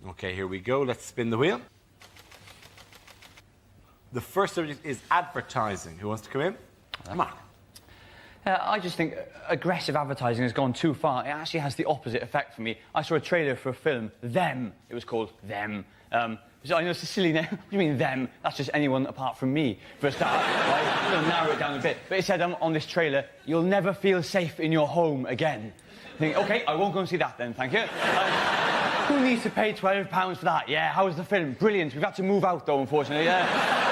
OK, here we go. Let's spin the wheel. The first subject is advertising. Who wants to come in? Mark. I just think aggressive advertising has gone too far. It actually has the opposite effect for me. I saw a trailer for a film, Them. It was called Them. So I know it's a silly name. What do you mean, them? That's just anyone apart from me, for a start. Right? You'll narrow it down a bit. But it said on this trailer, you'll never feel safe in your home again. I think, OK, I won't go and see that then, thank you. Who needs to pay £12 for that? Yeah, how was the film? Brilliant. We've had to move out, though, unfortunately, yeah.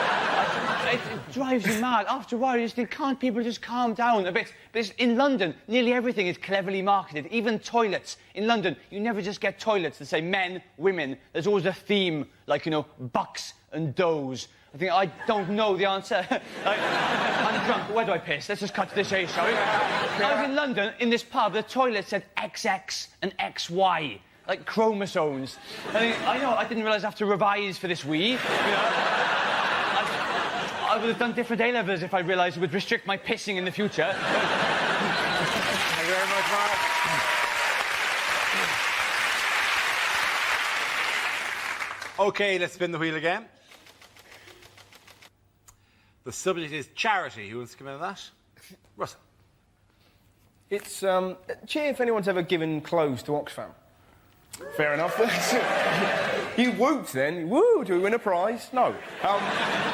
It drives you mad. After a while, you just think, can't people just calm down a bit? But in London, nearly everything is cleverly marketed. Even toilets. In London, you never just get toilets that say men, women. There's always a theme, like, you know, bucks and does. I think I don't know the answer. I'm drunk. Where do I piss? Let's just cut to the chase, shall we? I was in London, in this pub, the toilet said XX and XY. Like chromosomes. I know, I didn't realise I have to revise for this wee, you know. I would have done different A-levels if I realised it would restrict my pissing in the future. Thank you very much, Mark. OK, let's spin the wheel again. The subject is charity. Who wants to come in on that? Russell. It's, cheer if anyone's ever given clothes to Oxfam. Fair enough. You whooped then. Woo, do we win a prize? No.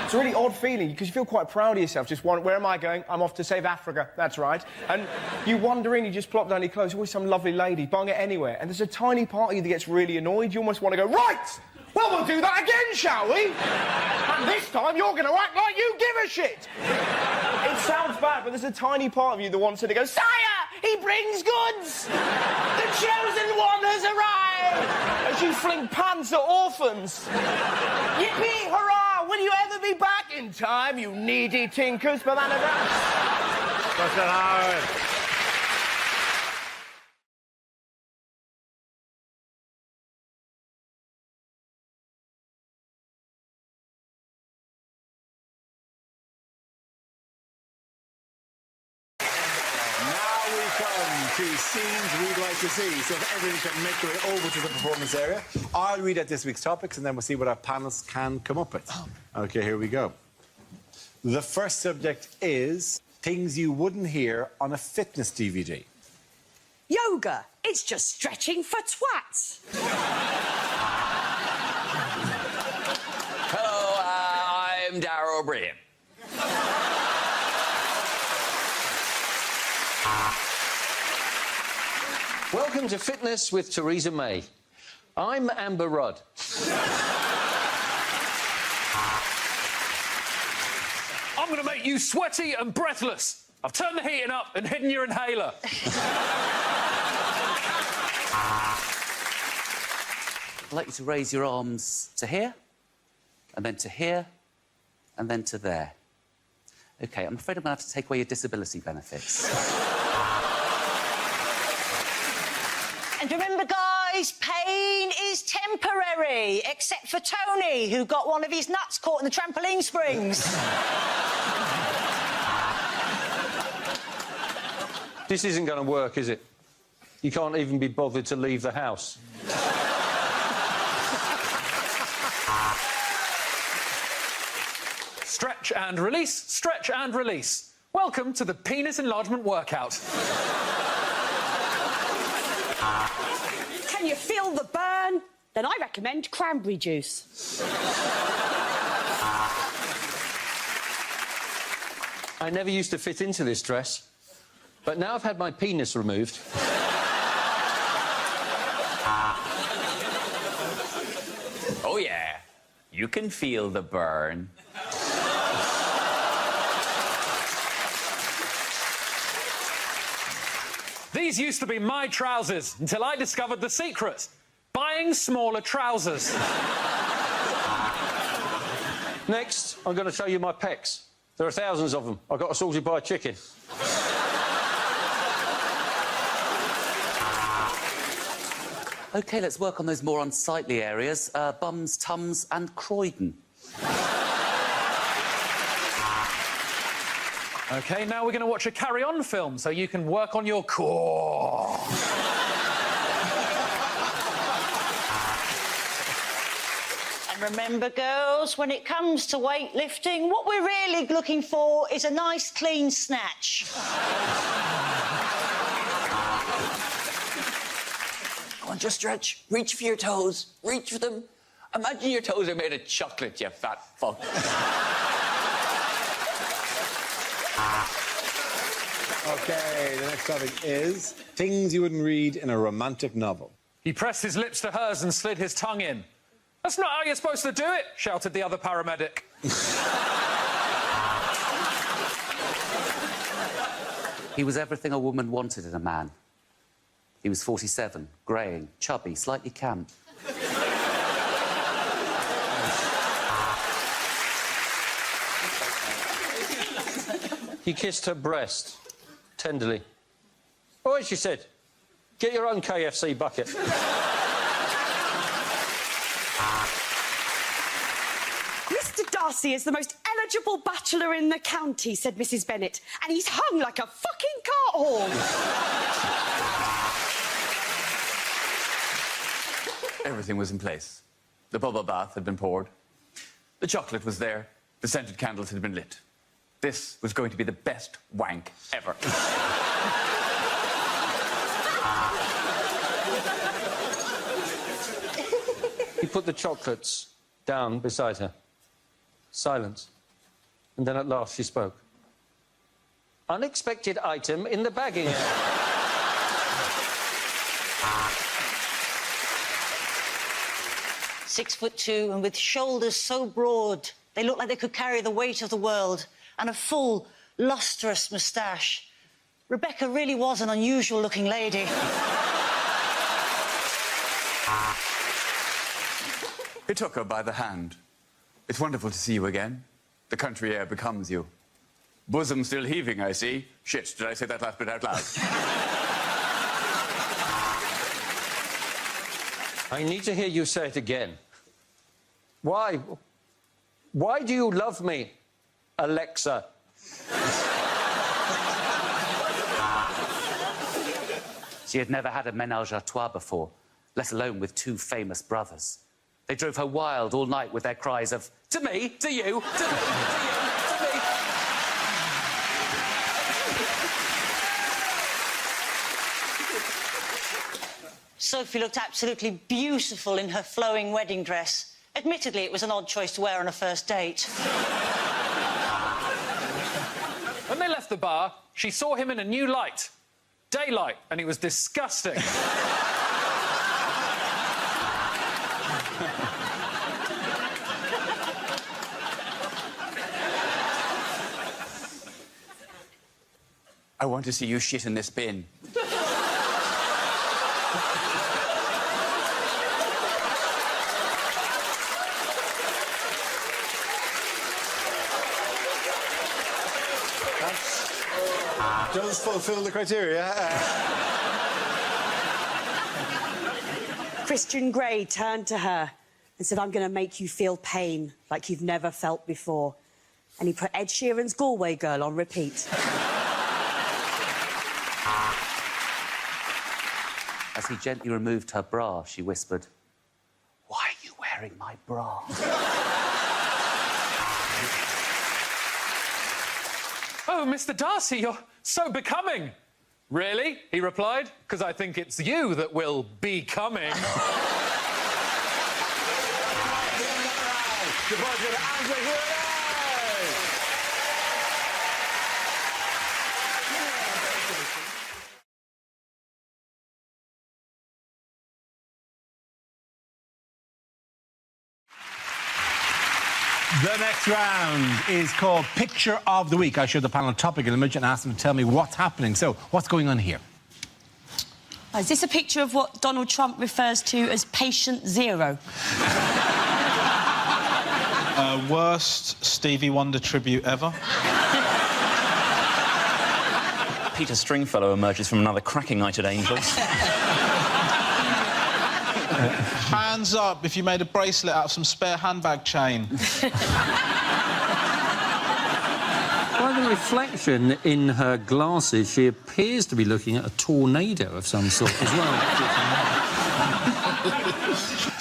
It's a really odd feeling because you feel quite proud of yourself. Just wonder, where am I going? I'm off to save Africa. That's right. And you wander in, you just plop down your clothes. Always some lovely lady buying it anywhere. And there's a tiny part of you that gets really annoyed. You almost want to go, right! Well, we'll do that again, shall we? And this time you're going to act like you give a shit. It sounds bad, but there's a tiny part of you that wants to go, Sire, he brings goods! The chosen one has arrived! As you fling pants at orphans. Yippee, hurrah! Will you ever be back in time, you needy tinkers? Banana dance. Russell Howard. To scenes we'd like to see. So if everyone can make their way over to the performance area, I'll read out this week's topics and then we'll see what our panelists can come up with. OK, here we go. The first subject is things you wouldn't hear on a fitness DVD. Yoga. It's just stretching for twats. Hello, I'm Darryl O'Brien. Welcome to Fitness with Theresa May. I'm Amber Rudd. I'm going to make you sweaty and breathless. I've turned the heating up and hidden your inhaler. I'd like you to raise your arms to here, and then to here, and then to there. OK, I'm afraid I'm going to have to take away your disability benefits. And remember, guys, pain is temporary, except for Tony, who got one of his nuts caught in the trampoline springs. This isn't going to work, is it? You can't even be bothered to leave the house. Stretch and release, stretch and release. Welcome to the penis enlargement workout. Can you feel the burn? Then I recommend cranberry juice. I never used to fit into this dress, but now I've had my penis removed. Oh, yeah. You can feel the burn. These used to be my trousers until I discovered the secret. Buying smaller trousers. Next, I'm going to show you my pecs. There are thousands of them. I got assaulted by a chicken. OK, let's work on those more unsightly areas. Bums, tums and Croydon. OK, now we're going to watch a carry-on film so you can work on your core. Remember, girls, when it comes to weightlifting, what we're really looking for is a nice, clean snatch. Go on, just stretch. Reach for your toes. Reach for them. Imagine your toes are made of chocolate, you fat fuck. Okay, the next topic is things you wouldn't read in a romantic novel. He pressed his lips to hers and slid his tongue in. That's not how you're supposed to do it, shouted the other paramedic. He was everything a woman wanted in a man. He was 47, greying, chubby, slightly camp. He kissed her breast, tenderly. Oh, as she said, get your own KFC bucket. Mr. Darcy is the most eligible bachelor in the county, said Mrs. Bennet, and he's hung like a fucking cart horse. Everything was in place. The bubble bath had been poured. The chocolate was there. The scented candles had been lit. This was going to be the best wank ever. He put the chocolates down beside her. Silence. And then at last she spoke. Unexpected item in the bagging area. 6'2" and with shoulders so broad they looked like they could carry the weight of the world, and a full, lustrous moustache. Rebecca really was an unusual-looking lady. He took her by the hand. It's wonderful to see you again. The country air becomes you. Bosom still heaving, I see. Shit, did I say that last bit out loud? I need to hear you say it again. Why? Why do you love me, Alexa? She had never had a ménage à trois before, let alone with two famous brothers. They drove her wild all night with their cries of, to me, to you, to me, to you, to me. Sophie looked absolutely beautiful in her flowing wedding dress. Admittedly, it was an odd choice to wear on a first date. When they left the bar, she saw him in a new light. Daylight, and he was disgusting. I want to see you shit in this bin. Does fulfill the criteria. Christian Grey turned to her and said, I'm going to make you feel pain like you've never felt before. And he put Ed Sheeran's Galway Girl on repeat. As he gently removed her bra, she whispered, "Why are you wearing my bra?" Oh, Mr. Darcy, you're so becoming. Really? He replied, because I think it's you that will be coming. The next round is called Picture of the Week. I show the panel a topic in a minute and ask them to tell me what's happening. So, what's going on here? Is this a picture of what Donald Trump refers to as patient zero? Worst Stevie Wonder tribute ever. Peter Stringfellow emerges from another cracking night at Angels. Hands up if you made a bracelet out of some spare handbag chain. By the reflection in her glasses, she appears to be looking at a tornado of some sort as well.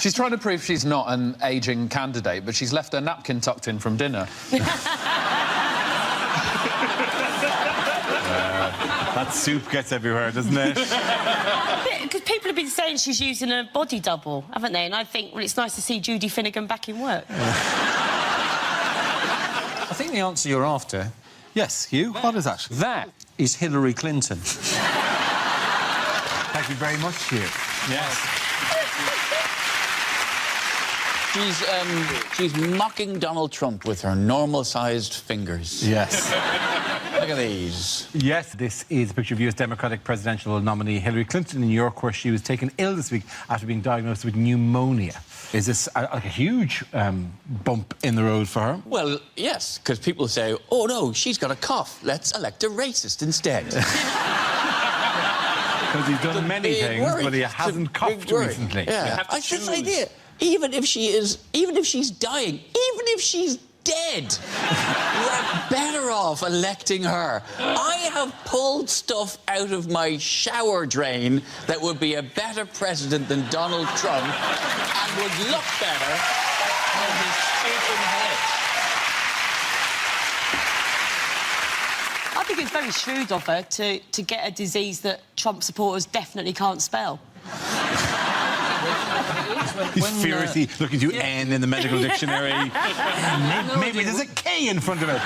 She's trying to prove she's not an ageing candidate, but she's left her napkin tucked in from dinner. That soup gets everywhere, doesn't it? Because people have been saying she's using a body double, haven't they? And I think, well, it's nice to see Judy Finnegan back in work. I think the answer you're after... Yes, Hugh, what is that? That is Hillary Clinton. Thank you very much, Hugh. Yes. She's mocking Donald Trump with her normal-sized fingers. Yes. Look at these. Yes, this is a picture of US Democratic presidential nominee Hillary Clinton in New York, where she was taken ill this week after being diagnosed with pneumonia. Is this like a huge bump in the road for her? Well, yes, because people say, oh, no, she's got a cough. Let's elect a racist instead. Because he's done many things, but he hasn't coughed recently. Yeah, I have this idea. Even if she's dying, even if she's dead, we're better off electing her. I have pulled stuff out of my shower drain that would be a better president than Donald Trump and would look better on his stupid head. I think it's very shrewd of her to get a disease that Trump supporters definitely can't spell. He's furiously looking to N in the medical dictionary. Maybe there's a K in front of it.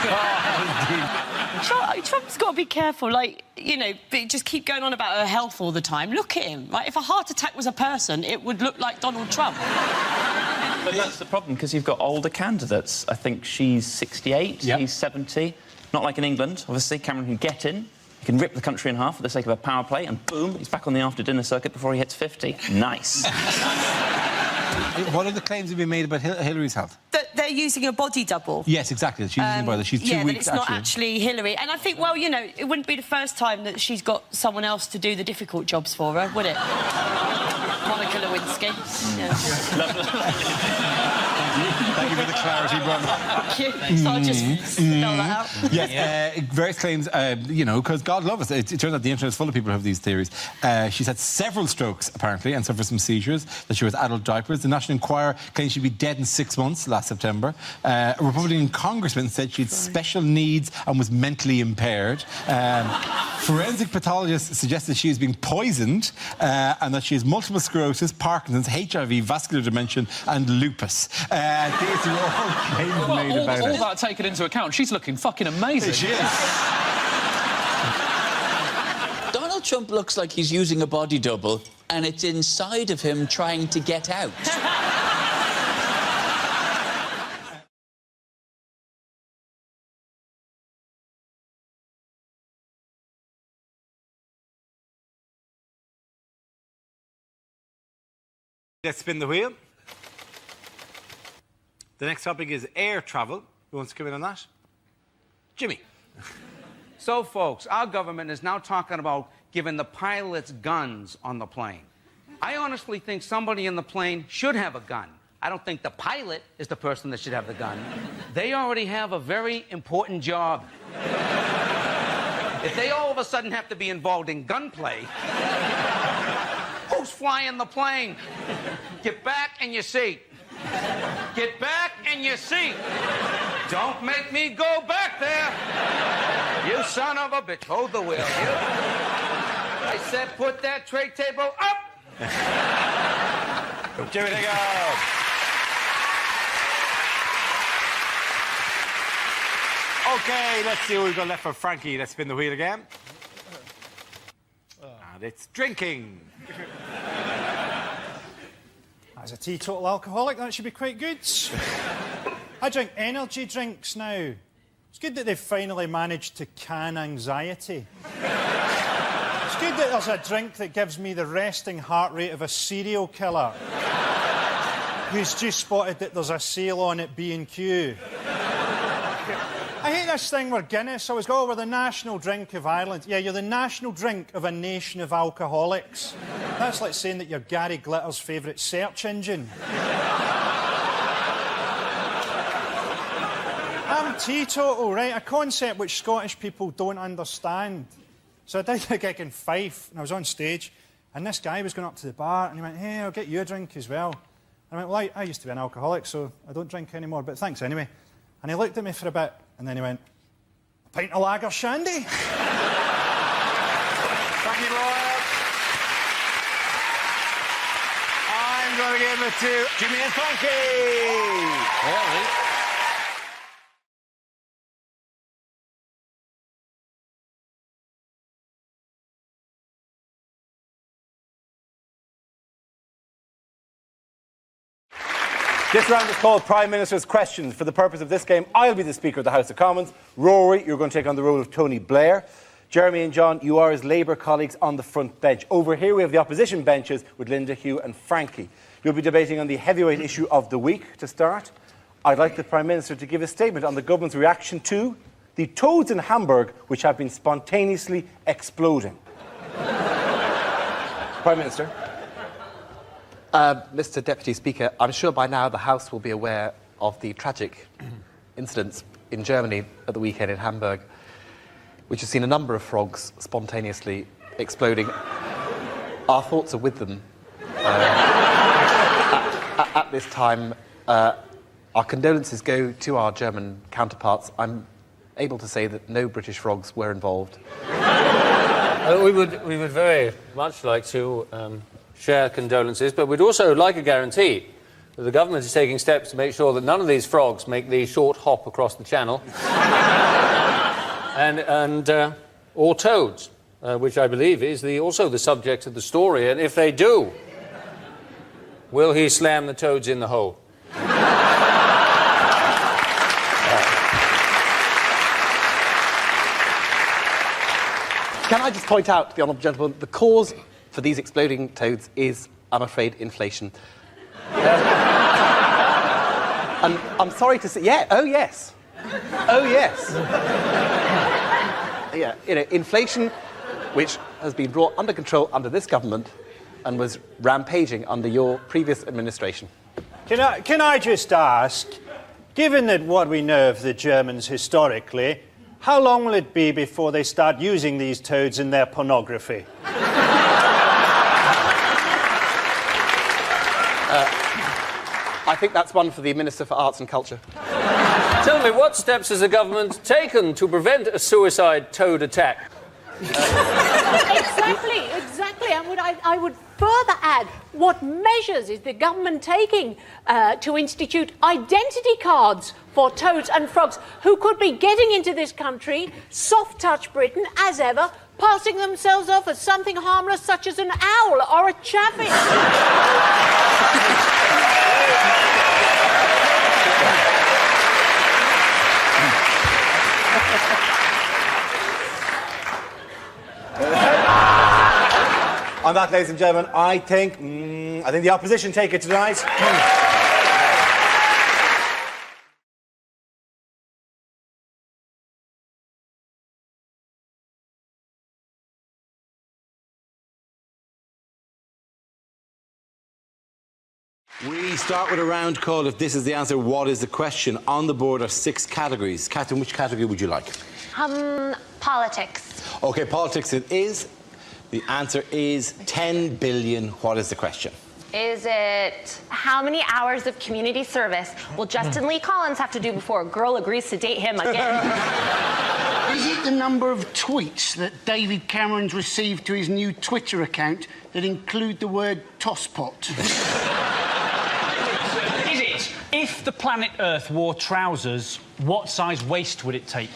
Trump's got to be careful, like, you know, just keep going on about her health all the time. Look at him, right? If a heart attack was a person, it would look like Donald Trump. But that's the problem, because you've got older candidates. I think she's 68, he's 70. Not like in England, obviously. Cameron can get in. He can rip the country in half for the sake of a power play, and boom, he's back on the after-dinner circuit before he hits 50. Nice. What are the claims that have been made about Hillary's health? That they're using a body double. Yes, exactly. She's using a body. She's 2 weeks, it's not actually Hillary. And I think, well, you know, it wouldn't be the first time that she's got someone else to do the difficult jobs for her, would it? Monica Lewinsky. Yeah. Thank you for the clarity, brother. Thank you. So I'll just spell that out. Yes, various claims, you know, because God love us, it turns out the internet's full of people who have these theories. She's had several strokes, apparently, and suffered some seizures, that she wears adult diapers. The National Enquirer claims she'd be dead in 6 months last September. A Republican congressman said she had special needs and was mentally impaired. Forensic pathologists suggest that she is being poisoned and that she has multiple sclerosis, Parkinson's, HIV, vascular dementia and lupus. These are all claims made about her. All that taken into account, she's looking fucking amazing. She is. Donald Trump looks like he's using a body double, and it's inside of him trying to get out. Let's spin the wheel. The next topic is air travel. Who wants to come in on that? Jimmy. So, folks, our government is now talking about giving the pilots guns on the plane. I honestly think somebody in the plane should have a gun. I don't think the pilot is the person that should have the gun. They already have a very important job. If they all of a sudden have to be involved in gunplay, who's flying the plane? Get back in your seat. Get back in your seat. Don't make me go back there. You son of a bitch. Hold the wheel. I said put that tray table up. Jimmy, take go. OK, let's see what we've got left for Frankie. Let's spin the wheel again. And it's drinking. As a teetotal alcoholic, that should be quite good. I drink energy drinks now. It's good that they've finally managed to can anxiety. It's good that there's a drink that gives me the resting heart rate of a serial killer who's just spotted that there's a sale on at B&Q. I hate this thing where Guinness always go, oh, we're the national drink of Ireland. Yeah, you're the national drink of a nation of alcoholics. That's like saying that you're Gary Glitter's favourite search engine. I'm teetotal, right? A concept which Scottish people don't understand. So I did a gig in Fife, and I was on stage, and this guy was going up to the bar, and he went, hey, I'll get you a drink as well. I went, well, I used to be an alcoholic, so I don't drink anymore, but thanks anyway. And he looked at me for a bit, and then he went, a pint of lager shandy? Frankie Boyle. I'm going to give it to Jimmy and Frankie. Really? This round is called Prime Minister's Questions. For the purpose of this game, I'll be the Speaker of the House of Commons. Rory, you're going to take on the role of Tony Blair. Jeremy and John, you are his Labour colleagues on the front bench. Over here we have the opposition benches with Linda, Hugh and Frankie. You'll be debating on the heavyweight issue of the week. To start, I'd like the Prime Minister to give a statement on the government's reaction to the toads in Hamburg, which have been spontaneously exploding. Prime Minister. Mr. Deputy Speaker, I'm sure by now the House will be aware of the tragic incidents in Germany at the weekend in Hamburg, which has seen a number of frogs spontaneously exploding. Our thoughts are with them. At this time, our condolences go to our German counterparts. I'm able to say that no British frogs were involved. We would very much like to share condolences, but we'd also like a guarantee that the government is taking steps to make sure that none of these frogs make the short hop across the channel. Or toads, which I believe is also the subject of the story. And if they do, will he slam the toads in the hole? Can I just point out to the honourable gentleman, the cause for these exploding toads is, I'm afraid, inflation. And I'm sorry to say... Yeah, oh, yes. Oh, yes. Yeah, you know, inflation, which has been brought under control under this government and was rampaging under your previous administration. Can I just ask, given that what we know of the Germans historically, how long will it be before they start using these toads in their pornography? I think that's one for the Minister for Arts and Culture. Tell me, what steps has the government taken to prevent a suicide toad attack? Exactly. And I would further add, what measures is the government taking to institute identity cards for toads and frogs who could be getting into this country, soft-touch Britain, as ever, passing themselves off as something harmless such as an owl or a chaffinch? On that, ladies and gentlemen, I think the opposition take it tonight. We start with a round called If This Is the Answer, What Is the Question? On the board are 6 categories. Catherine, which category would you like? Politics. OK, politics it is. The answer is 10 billion. What is the question? Is it how many hours of community service will Justin Lee Collins have to do before a girl agrees to date him again? Is it the number of tweets that David Cameron's received to his new Twitter account that include the word tosspot? Is it, if the planet Earth wore trousers, what size waist would it take?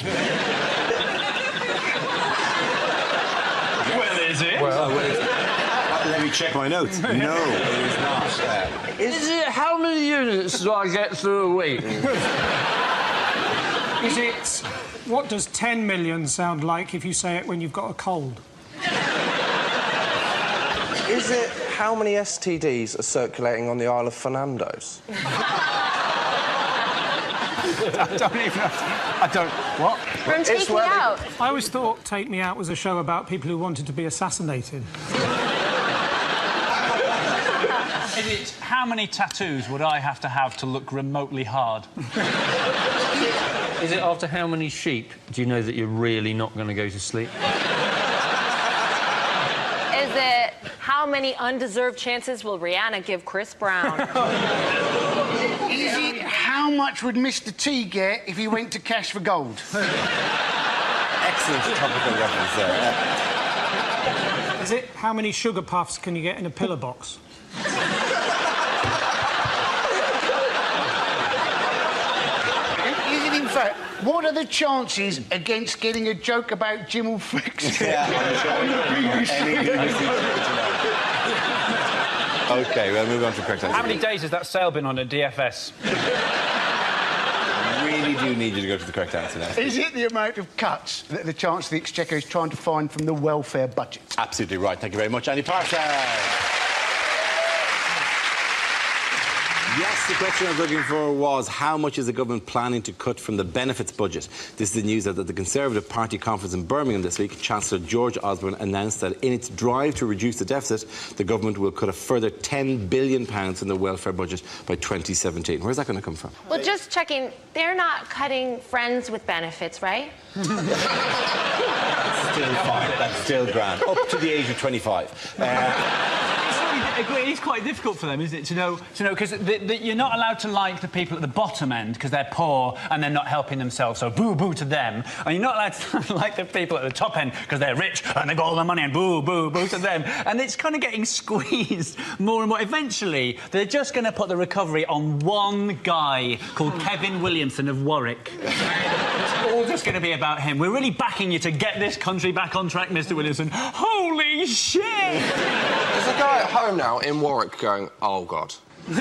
Well, is it? Let me check my notes. No, it is not. Is it how many units do I get through a week? Is it what does 10 million sound like if you say it when you've got a cold? Is it how many STDs are circulating on the Isle of Fernando's? I don't... What? From Take Me Out. I always thought Take Me Out was a show about people who wanted to be assassinated. Is it how many tattoos would I have to look remotely hard? Is it after how many sheep do you know that you're really not going to go to sleep? Is it how how many undeserved chances will Rihanna give Chris Brown? Is it how much would Mr. T get if he went to Cash for Gold? Excellent topical reference there. Is it how many sugar puffs can you get in a pillar box? Is it in fact, what are the chances against getting a joke about Jim or Fricks? Yeah, I'm sure. OK, we'll move on to correct answer. How many days has that sale been on at DFS? Really do need you to go to the correct answer now. Is it the amount of cuts that the Chancellor of the Exchequer is trying to find from the welfare budget? Absolutely right. Thank you very much, Andy Parsons. Yes, the question I was looking for was how much is the government planning to cut from the benefits budget? This is the news that at the Conservative Party conference in Birmingham this week, Chancellor George Osborne announced that in its drive to reduce the deficit, the government will cut a further £10 billion in the welfare budget by 2017. Where's that going to come from? Well, just checking, they're not cutting friends with benefits, right? That's still fine. That's still grand. Up to the age of 25. It's quite difficult for them, isn't it, to know, because you're not allowed to like the people at the bottom end because they're poor and they're not helping themselves, so boo-boo to them. And you're not allowed to like the people at the top end because they're rich and they've got all the money and boo-boo-boo to them. And it's kind of getting squeezed more and more. Eventually, they're just going to put the recovery on one guy called Kevin Williamson of Warwick. It's all just going to be about him. We're really backing you to get this country back on track, Mr. Williamson. Holy shit! There's a guy at home now in Warwick going, oh, God. I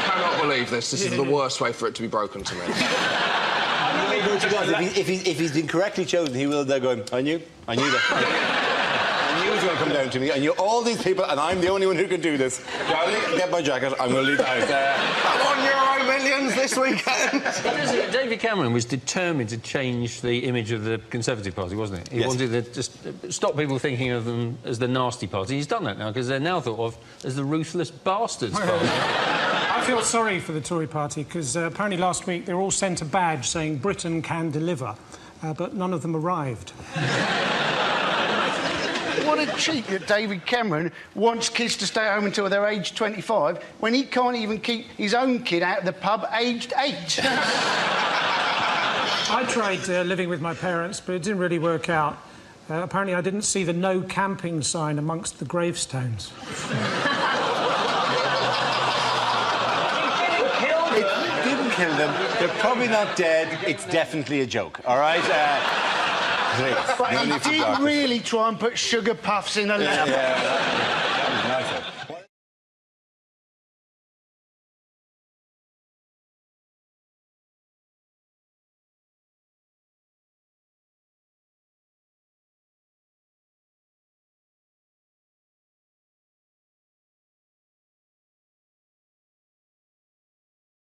cannot believe this. This is the worst way for it to be broken to me. If he's been correctly chosen, he will then go, I knew that. I knew it was going to come down to me. I knew all these people, and I'm the only one who can do this. Darling, get my jacket. I'm going to leave the house. I'm on Euro Millions this weekend. David Cameron was determined to change the image of the Conservative Party, wasn't he? He wanted to just stop people thinking of them as the nasty party. He's done that now, because they're now thought of as the ruthless bastards party. I feel sorry for the Tory party, because apparently last week they were all sent a badge saying Britain can deliver, but none of them arrived. What a cheek that David Cameron wants kids to stay at home until they're aged 25 when he can't even keep his own kid out of the pub aged 8. I tried living with my parents, but it didn't really work out. Apparently I didn't see the no camping sign amongst the gravestones. It didn't kill them. They're probably not dead. It's definitely a joke, all right? But he did really try and put sugar puffs in a lamp. That was nice.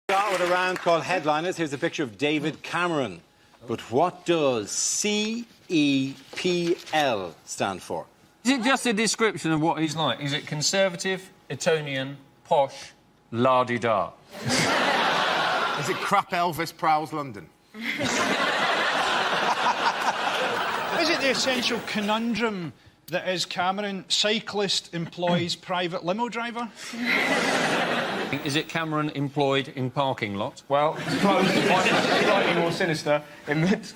Start with a round called Headliners. Here's a picture of David Cameron. But what does CEPL stand for? Is it just a description of what he's like? Is it conservative, Etonian, posh, la-di-da? Is it crap Elvis prowls London? Is it the essential conundrum that is Cameron, cyclist employs private limo driver? Is it Cameron employed in parking lot? Well, slightly more sinister.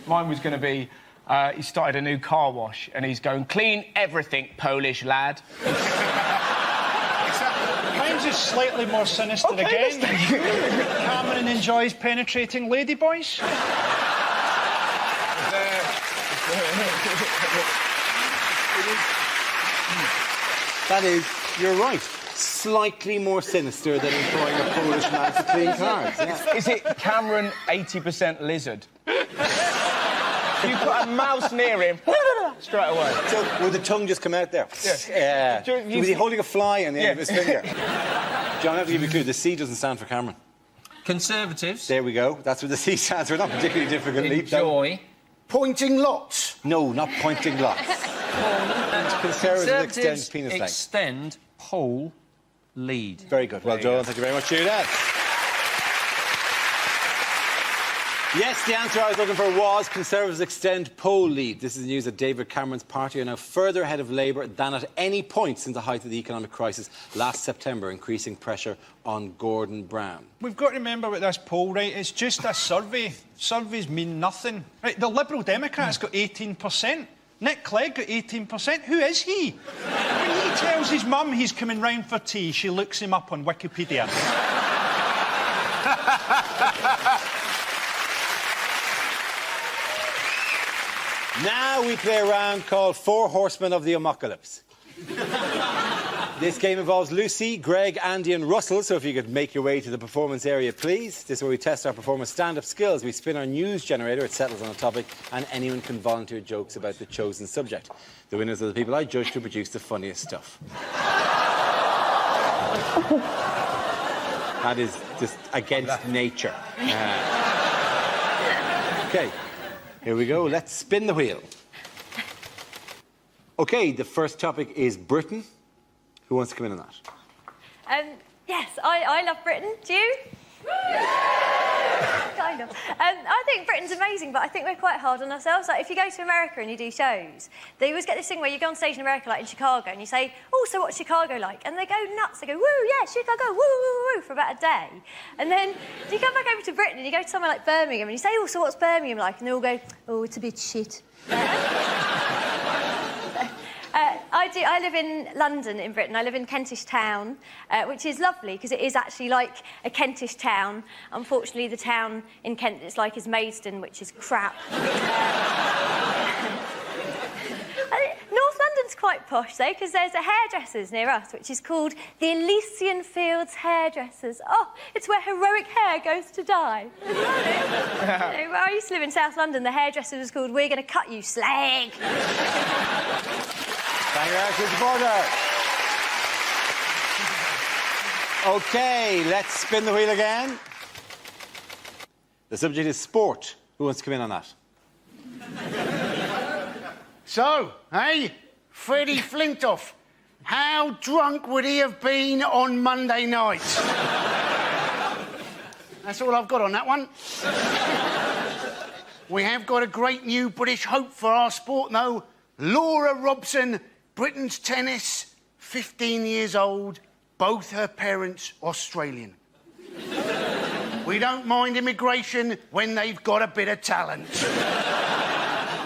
Mine was going to be, he started a new car wash and he's going, clean everything, Polish lad. Mine's just slightly more sinister again. Cameron enjoys penetrating ladyboys. That is, you're right. Slightly more sinister than employing a Polish man to clean cars. Yeah. Is it Cameron 80% lizard? You put a mouse near him, straight away. So, would the tongue just come out there? Yeah. Was he holding a fly in the end of his finger? John, I have to give you a clue. The C doesn't stand for Cameron. Conservatives. There we go. That's what the C stands for. Not particularly difficult leap. Enjoy. Pointing lots. No, not pointing lots. Conservatives extend poll lead. Very good. Well done. Thank you very much, Judith. Yes, the answer I was looking for was Conservatives extend poll lead. This is news that David Cameron's party are now further ahead of Labour than at any point since the height of the economic crisis last September, increasing pressure on Gordon Brown. We've got to remember with this poll, right, it's just a survey. Surveys mean nothing. Right, the Liberal Democrats got 18%. Nick Clegg got 18%. Who is he? When he tells his mum he's coming round for tea, she looks him up on Wikipedia. Now we play a round called Four Horsemen of the Apocalypse. This game involves Lucy, Greg, Andy and Russell, so if you could make your way to the performance area, please. This is where we test our performers' stand-up skills. We spin our news generator, it settles on a topic, and anyone can volunteer jokes about the chosen subject. The winners are the people I judge to produce the funniest stuff. That is just against nature. OK, here we go. Let's spin the wheel. OK, the first topic is Britain. Who wants to come in on that? Yes, I love Britain. Do you? Kind of. I think Britain's amazing, but I think we're quite hard on ourselves. Like, if you go to America and you do shows, they always get this thing where you go on stage in America, like in Chicago, and you say, oh, so what's Chicago like? And they go nuts. They go, woo, yeah, Chicago, woo, woo, woo, for about a day. And then you come back over to Britain and you go to somewhere like Birmingham and you say, oh, so what's Birmingham like? And they all go, oh, it's a bit shit. I live in London, in Britain. I live in Kentish Town, which is lovely because it is actually like a Kentish town. Unfortunately, the town in Kent it's like is Maidstone, which is crap. North London's quite posh, though, because there's a hairdresser's near us, which is called the Elysian Fields Hairdressers. Oh, it's where heroic hair goes to die. Isn't that it? Where I used to live in South London, the hairdresser was called We're Going to Cut You, Slag. Thank you, Mr. Porter. OK, let's spin the wheel again. The subject is sport. Who wants to come in on that? So, hey, Freddie Flintoff, how drunk would he have been on Monday night? That's all I've got on that one. We have got a great new British hope for our sport, though. Laura Robson, Britain's tennis, 15 years old, both her parents Australian. We don't mind immigration when they've got a bit of talent.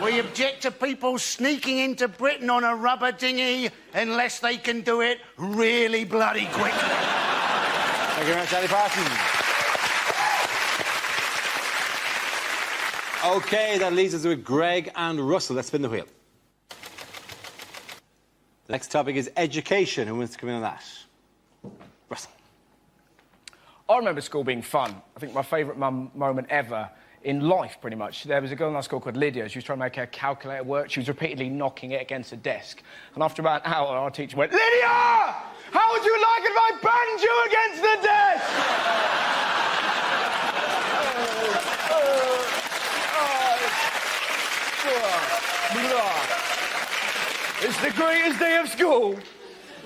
We object to people sneaking into Britain on a rubber dinghy unless they can do it really bloody quickly. Thank you very much, Andy Parsons. OK, that leaves us with Greg and Russell. Let's spin the wheel. The next topic is education. Who wants to come in on that? Russell. I remember school being fun. I think my favourite moment ever in life, pretty much. There was a girl in our school called Lydia. She was trying to make her calculator work. She was repeatedly knocking it against the desk. And after about an hour, our teacher went, Lydia! How would you like it if I banged you against the desk? It's the greatest day of school.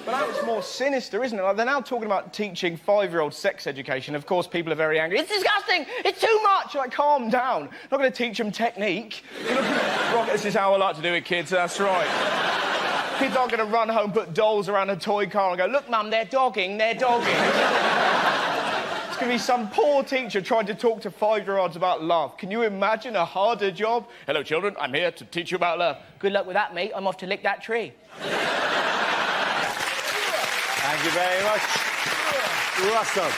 But now it's more sinister, isn't it? Like, they're now talking about teaching 5-year-olds sex education. Of course, people are very angry. It's disgusting! It's too much! Like, calm down. Not going to teach them technique. Right, this is how I like to do it, kids. That's right. Kids aren't going to run home, put dolls around a toy car and go, look, Mum, they're dogging, they're dogging. It's going to be some poor teacher trying to talk to 5-year-olds about love. Can you imagine a harder job? Hello, children. I'm here to teach you about love. Good luck with that, mate. I'm off to lick that tree. Thank you very much, Russell.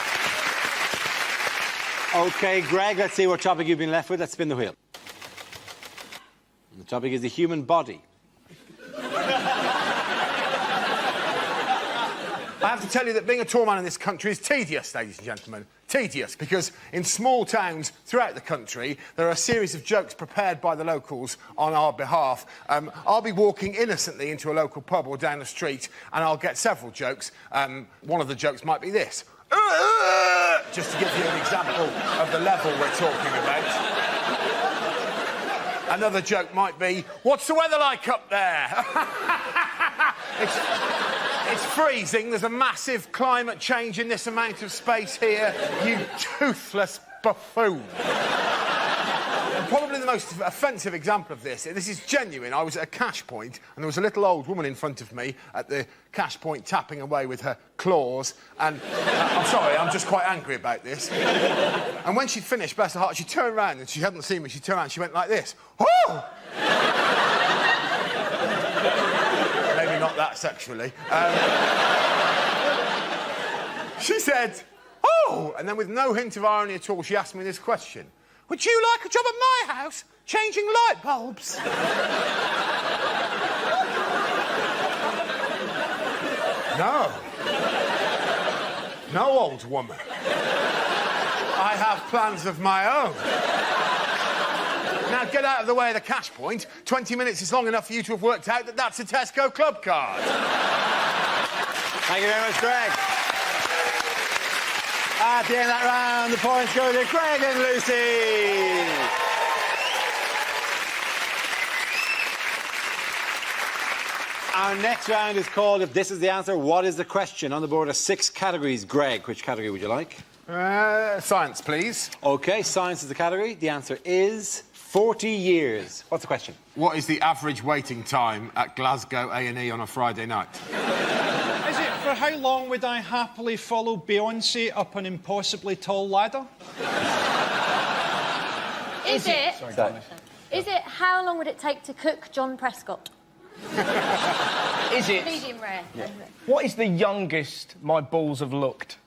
OK, Greg, let's see what topic you've been left with. Let's spin the wheel. And the topic is the human body. I have to tell you that being a tall man in this country is tedious, ladies and gentlemen. Tedious, because in small towns throughout the country, there are a series of jokes prepared by the locals on our behalf. I'll be walking innocently into a local pub or down the street, and I'll get several jokes. One of the jokes might be this. Just to give you an example of the level we're talking about. Another joke might be, what's the weather like up there? It's freezing. There's a massive climate change in this amount of space here, you toothless buffoon. Probably the most offensive example of this is genuine. I was at a cash point and there was a little old woman in front of me at the cash point tapping away with her claws and... I'm sorry, I'm just quite angry about this. And when she'd finished, bless her heart, she turned around and she hadn't seen me. She turned around and she went like this. Oh! Maybe not that sexually. She said, oh! And then with no hint of irony at all, she asked me this question. Would you like a job at my house, changing light bulbs? No. No, old woman. I have plans of my own. Now, get out of the way of the cash point. 20 minutes is long enough for you to have worked out that that's a Tesco club card. Thank you very much, Greg. At the end of that round, the points go to Greg and Lucy. Our next round is called If This Is the Answer, What is the Question? On the board are 6 categories. Greg, which category would you like? Science, please. OK, science is the category. The answer is 40 years. What's the question? What is the average waiting time at Glasgow A&E on a Friday night? Is it for how long would I happily follow Beyoncé up an impossibly tall ladder? Is it how long would it take to cook John Prescott? Is it? Medium rare. Yeah. What is the youngest my balls have looked?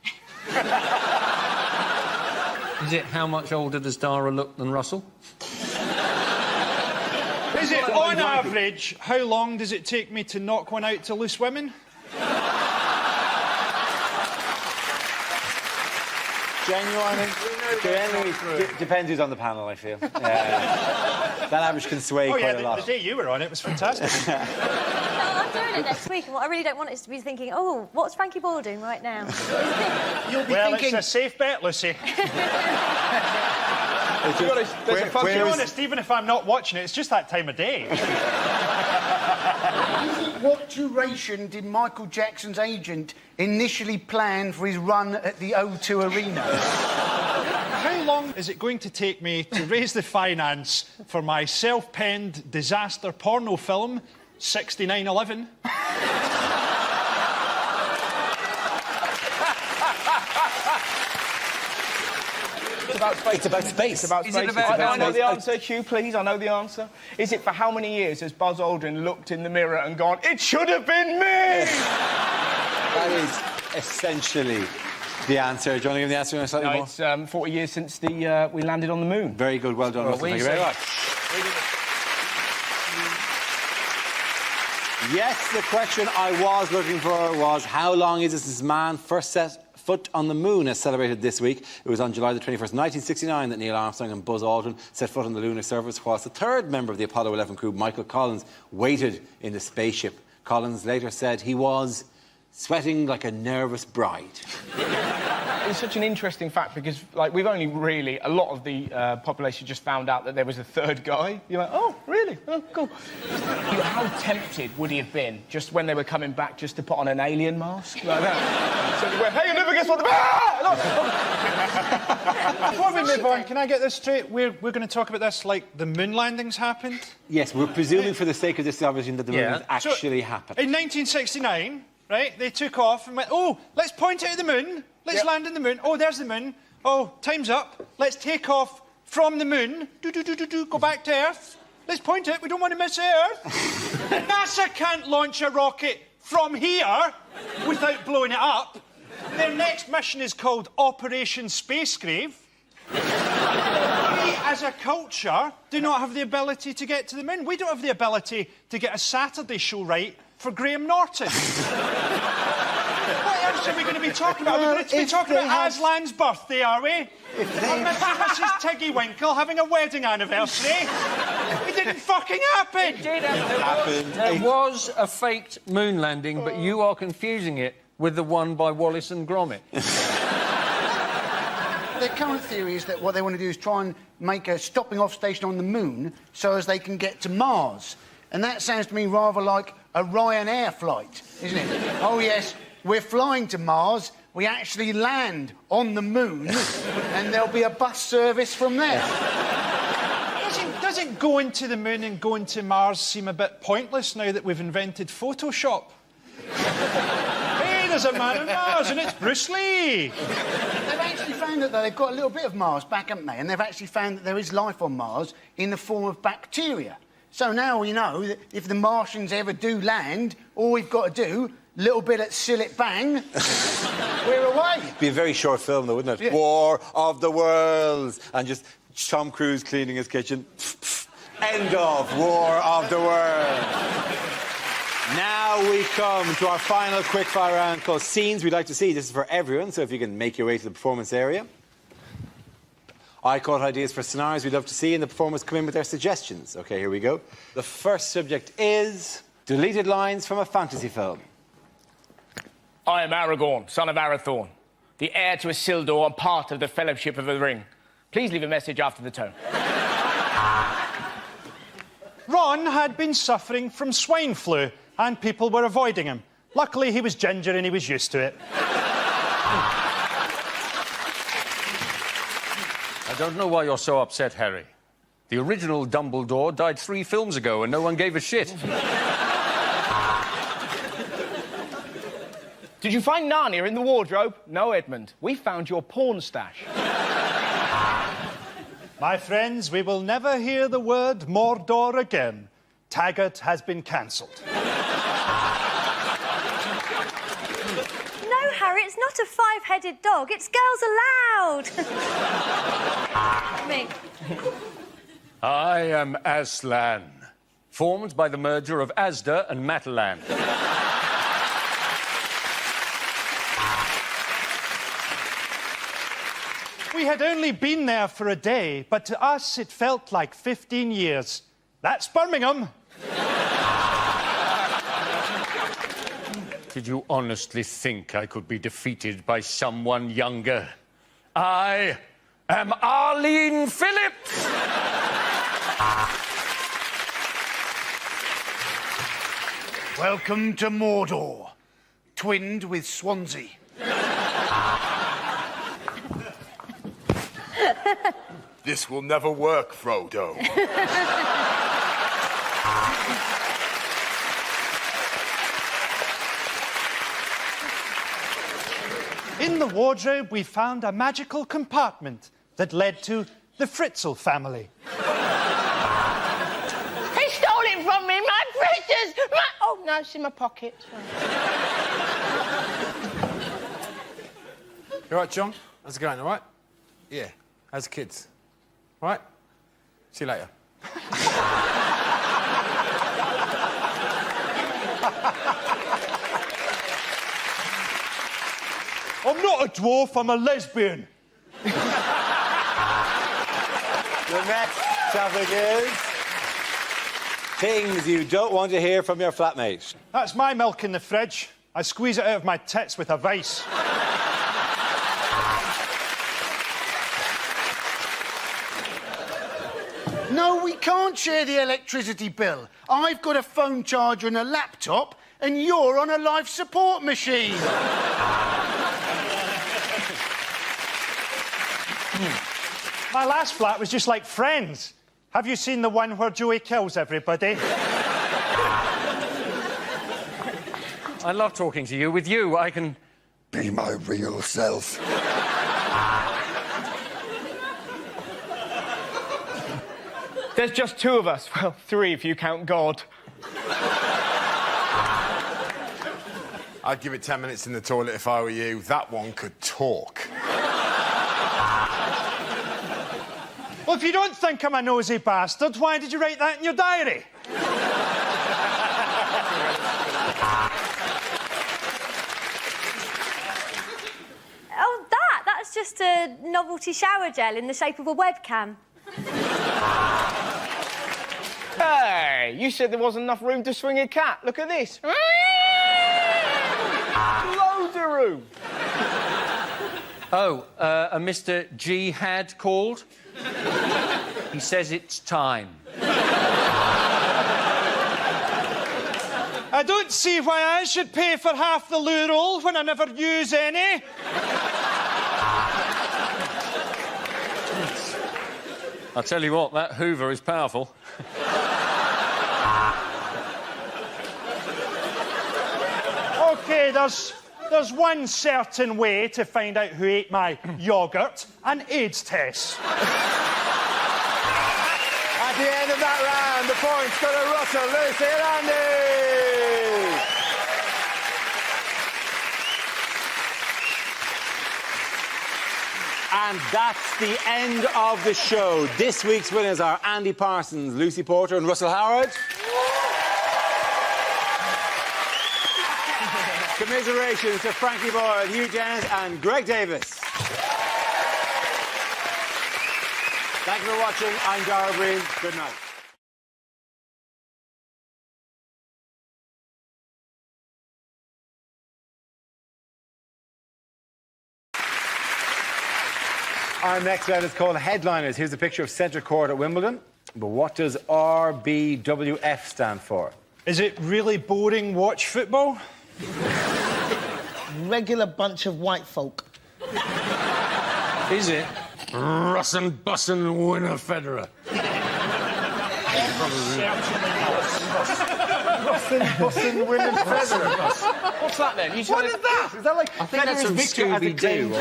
Is it how much older does Dara look than Russell? Is it, on average, how long does it take me to knock one out to loose women? Genuinely? Depends who's on the panel, I feel. That average can sway quite a lot. The day you were on it was fantastic. I'm doing it next week, and what I really don't want is to be thinking, oh, what's Frankie Boyle doing right now? You'll be thinking... it's a safe bet, Lucy. To be honest, even if I'm not watching it, it's just that time of day. What duration did Michael Jackson's agent initially plan for his run at the O2 Arena? How long is it going to take me to raise the finance for my self-penned disaster porno film, 6911? It's about space. It's about space. It's about space. I know the answer. Hugh, please, I know the answer. Is it for how many years has Buzz Aldrin looked in the mirror and gone, it should have been me? That is essentially the answer. Do you want to give the answer slightly more? It's 40 years since we landed on the moon. Very good. Well done, Russell. Thank you very much. Yes, the question I was looking for was how long is it since man first set foot on the moon, as celebrated this week? It was on July the 21st, 1969, that Neil Armstrong and Buzz Aldrin set foot on the lunar surface, whilst the third member of the Apollo 11 crew, Michael Collins, waited in the spaceship. Collins later said he was sweating like a nervous bride. It's such an interesting fact because, like, we've only really... A lot of the population just found out that there was a third guy. You're like, oh, really? Oh, cool. How tempted would he have been just when they were coming back just to put on an alien mask like that? So they went, hey, you never guess what the... Before we move on, can I get this straight? We're going to talk about this like the moon landings happened? Yes, we're presuming for the sake of this obviously that the moon has actually happened. In 1969, right, they took off and went, oh, let's point out the moon. Let's land on the moon. Oh, there's the moon. Oh, time's up. Let's take off from the moon. Go back to Earth. Let's point it. We don't want to miss Earth. NASA can't launch a rocket from here without blowing it up. Their next mission is called Operation Spacegrave. We, as a culture, do not have the ability to get to the moon. We don't have the ability to get a Saturday show right for Graham Norton. What else are we going to be talking about? We're going to be talking about Aslan's birthday, are we? Or Mrs. Tiggy Winkle having a wedding anniversary? It didn't fucking happen! It did happen. There was a faked moon landing, but you are confusing it with the one by Wallace and Gromit. Their current theory is that what they want to do is try and make a stopping-off station on the moon so as they can get to Mars. And that sounds to me rather like a Ryanair flight, isn't it? Oh, yes, we're flying to Mars, we actually land on the moon, and there'll be a bus service from there. Doesn't going to the moon and going to Mars seem a bit pointless now that we've invented Photoshop? Hey, there's a man on Mars and it's Bruce Lee. They've actually found that they've got a little bit of Mars back, haven't they? And they've actually found that there is life on Mars in the form of bacteria. So now we know that if the Martians ever do land, all we've got to do, little bit at Sillet Bang, we're away. It'd be a very short film, though, wouldn't it? Yeah. War of the Worlds. And just Tom Cruise cleaning his kitchen. End of War of the Worlds. Now we come to our final quickfire round called Scenes We'd Like to See. This is for everyone, so if you can make your way to the performance area. I caught ideas for scenarios we'd love to see, and the performers come in with their suggestions. OK, here we go. The first subject is deleted lines from a fantasy film. I am Aragorn, son of Arathorn, the heir to Isildur and part of the Fellowship of the Ring. Please leave a message after the tone. Ron had been suffering from swine flu and people were avoiding him. Luckily, he was ginger and he was used to it. I don't know why you're so upset, Harry. The original Dumbledore died 3 films ago and no one gave a shit. Did you find Narnia in the wardrobe? No, Edmund. We found your porn stash. My friends, we will never hear the word Mordor again. Taggart has been cancelled. No, Harry, it's not a 5-headed dog. It's girls allowed. Me. I am Aslan, formed by the merger of Asda and Matalan. We had only been there for a day, but to us it felt like 15 years. That's Birmingham. Did you honestly think I could be defeated by someone younger? I am Arlene Phillips! Welcome to Mordor, twinned with Swansea. This will never work, Frodo. In the wardrobe, we found a magical compartment that led to the Fritzl family. He stole it from me, my precious! Oh, no, it's in my pocket. You all right, John? How's it going, all right? Yeah. How's the kids? All right? See you later. I'm not a dwarf, I'm a lesbian. The next topic is things you don't want to hear from your flatmate. That's my milk in the fridge. I squeeze it out of my tits with a vice. No, we can't share the electricity bill. I've got a phone charger and a laptop, and you're on a life support machine. My last flat was just like Friends. Have you seen the one where Joey kills everybody? I love talking to you. With you, I can be my real self. There's just 2 of us. Well, 3 if you count God. I'd give it 10 minutes in the toilet if I were you. That one could talk. Well, if you don't think I'm a nosy bastard, why did you write that in your diary? Oh, that's just a novelty shower gel in the shape of a webcam. Hey, you said there wasn't enough room to swing a cat. Look at this. Loads of room. Oh, a Mr. G had called. He says it's time. I don't see why I should pay for half the loo roll when I never use any. I'll tell you what, that Hoover is powerful. OK, there's one certain way to find out who ate my yoghurt, an AIDS test. At the end of that round, the points go to Russell, Lucy and Andy. And that's the end of the show. This week's winners are Andy Parsons, Lucy Porter and Russell Howard. Commiserations to Frankie Boyle, Hugh Janet and Greg Davis. Thank you for watching. I'm Dara Breen. Good night. Our next round is called Headliners. Here's a picture of Centre Court at Wimbledon. But what does RBWF stand for? Is it really boring watch football? Regular bunch of white folk. Is it? Russin' bussin' winner Federer. Bussin' winning Federer. What's that then? What is that? Is that like I think that's from Scooby-Doo.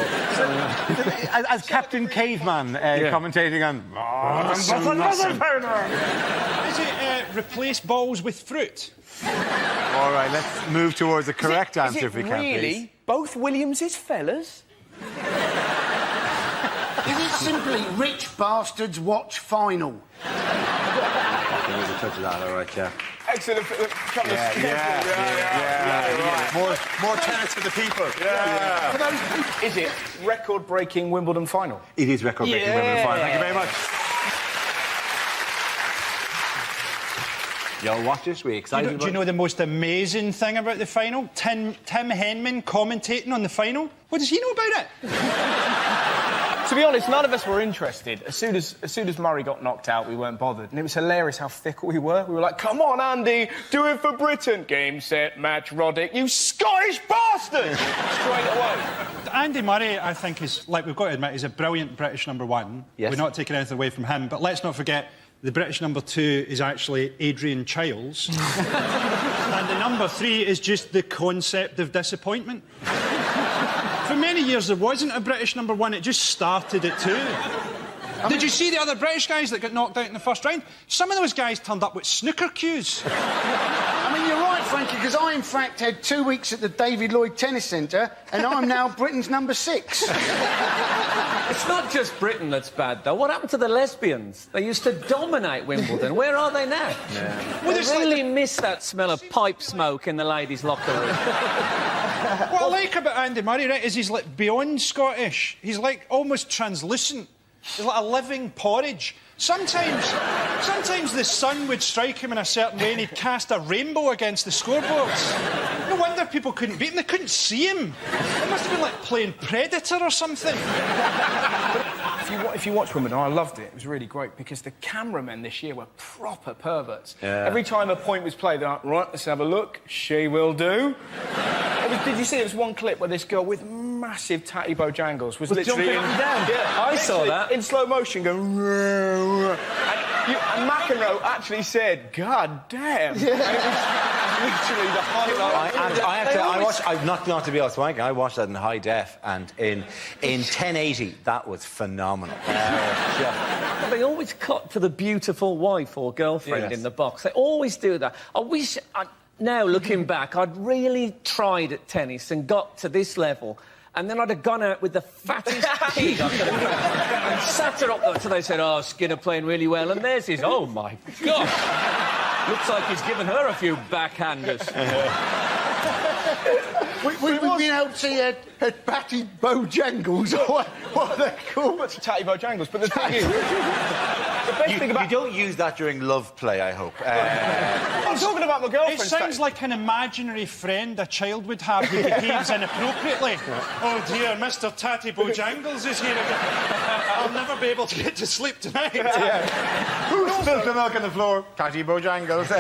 As Captain Caveman commentating on... Is it replace balls with fruit? All right, let's move towards the correct answer if we can, really please. both Williams's fellas? Is it simply rich bastards watch final? There was a touch of that, all right, yeah. Excellent. More tennis for the people. For those people, is it record-breaking Wimbledon final? It is record-breaking Wimbledon final. Thank you very much. Y'all watch this? We excited? Do you know the most amazing thing about the final? Tim Henman commentating on the final. What does he know about it? To be honest, none of us were interested. As soon as Murray got knocked out, we weren't bothered. And it was hilarious how fickle we were. We were like, come on, Andy, do it for Britain. Game, set, match, Roddick. You Scottish bastard! Straight away. Andy Murray, I think, is, like we've got to admit, is a brilliant British number one. Yes. We're not taking anything away from him. But let's not forget, the British number two is actually Adrian Chiles. And the number three is just the concept of disappointment. For many years, there wasn't a British number one. It just started at two. Did you see the other British guys that got knocked out in the first round? Some of those guys turned up with snooker cues. I mean, you're right, Frankie, because I, in fact, had 2 weeks at the David Lloyd Tennis Centre, and I'm now Britain's number 6. It's not just Britain that's bad, though. What happened to the lesbians? They used to dominate Wimbledon. Where are they now? Yeah. Well, I really miss that smell of pipe smoke in the ladies' locker room. What I like about Andy Murray, right, is he's like beyond Scottish. He's like almost translucent. He's like a living porridge. Sometimes the sun would strike him in a certain way and he'd cast a rainbow against the scoreboards. No wonder people couldn't beat him. They couldn't see him. It must have been like playing Predator or something. If you watch Wimbledon, I loved it. It was really great because the cameramen this year were proper perverts. Yeah. Every time a point was played, they're like, right, let's have a look. She will do. Did you see there was one clip where this girl with massive tatty bojangles was literally jumping up and down. Yeah, I saw that. In slow motion going... And McEnroe actually said, God damn. Yeah. And it was literally the highlight. I not to be honest, Mike, I watched that in high def, and in 1080, that was phenomenal. They always cut to the beautiful wife or girlfriend in the box. They always do that. I wish... Now, looking back, I'd really tried at tennis and got to this level, and then I'd have gone out with the fattest pig I could have and sat her up there until they said, oh, Skinner playing really well, and there's his, oh, my God. Looks like he's given her a few backhanders. We've been able to see her tatty bojangles, or what are they called? What's tatty bojangles? But the thing is... The best thing about... You don't use that during love play, I hope. I'm talking about my girlfriend. It sounds like an imaginary friend a child would have who behaves inappropriately. Oh, dear, Mr. Tatty Bojangles is here again. I'll never be able to get to sleep tonight. Who spilled the milk on the floor? Tatty Bojangles.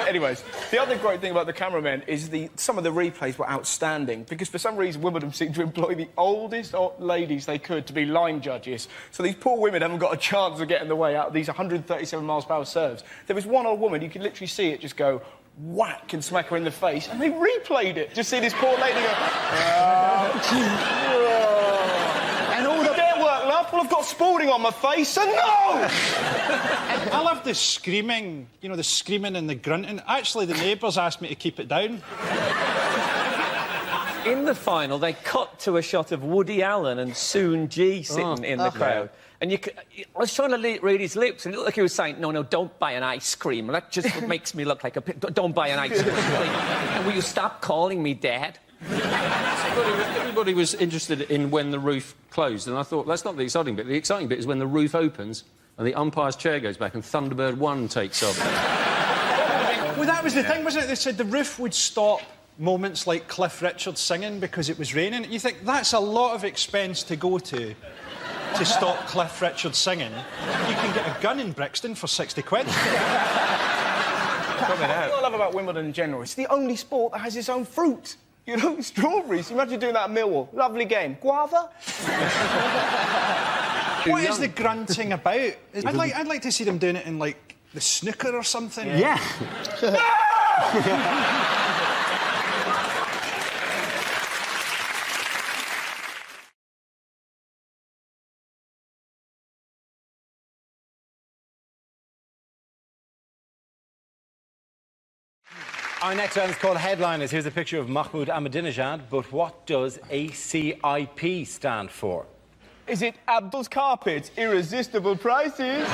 Anyways, The other great thing about the cameramen is some of the replays were outstanding because for some reason Wimbledon seemed to employ the oldest ladies they could to be line judges. So these poor women haven't got a chance of getting the way out of these 137 miles per hour serves. There was one old woman, you could literally see it just go whack and smack her in the face, and they replayed it. Just see this poor lady go... and all the... Their work, love. Well, I've got Spalding on my face, so no! I love the screaming, you know, the screaming and the grunting. Actually, the neighbours asked me to keep it down. In the final, they cut to a shot of Woody Allen and Soon G sitting in the crowd. And I was trying to read his lips, and it looked like he was saying, no, don't buy an ice cream. That just makes me look like a... Don't buy an ice cream. And will you stop calling me Dad? Everybody was interested in when the roof closed, and I thought, that's not the exciting bit. The exciting bit is when the roof opens and the umpire's chair goes back and Thunderbird 1 takes off. Well, that was the thing, wasn't it? They said the roof would stop moments like Cliff Richard singing because it was raining. You think, that's a lot of expense to go to stop Cliff Richard singing. You can get a gun in Brixton for 60 quid. What I love about Wimbledon in general, it's the only sport that has its own fruit. You know, strawberries. Imagine doing that at Millwall. Lovely game. Guava? What is the grunting about? I'd like to see them doing it in, like, the snooker or something. Yeah. Our next round is called Headliners. Here's a picture of Mahmoud Ahmadinejad, but what does ACIP stand for? Is it Abdul's Carpets, Irresistible Prices?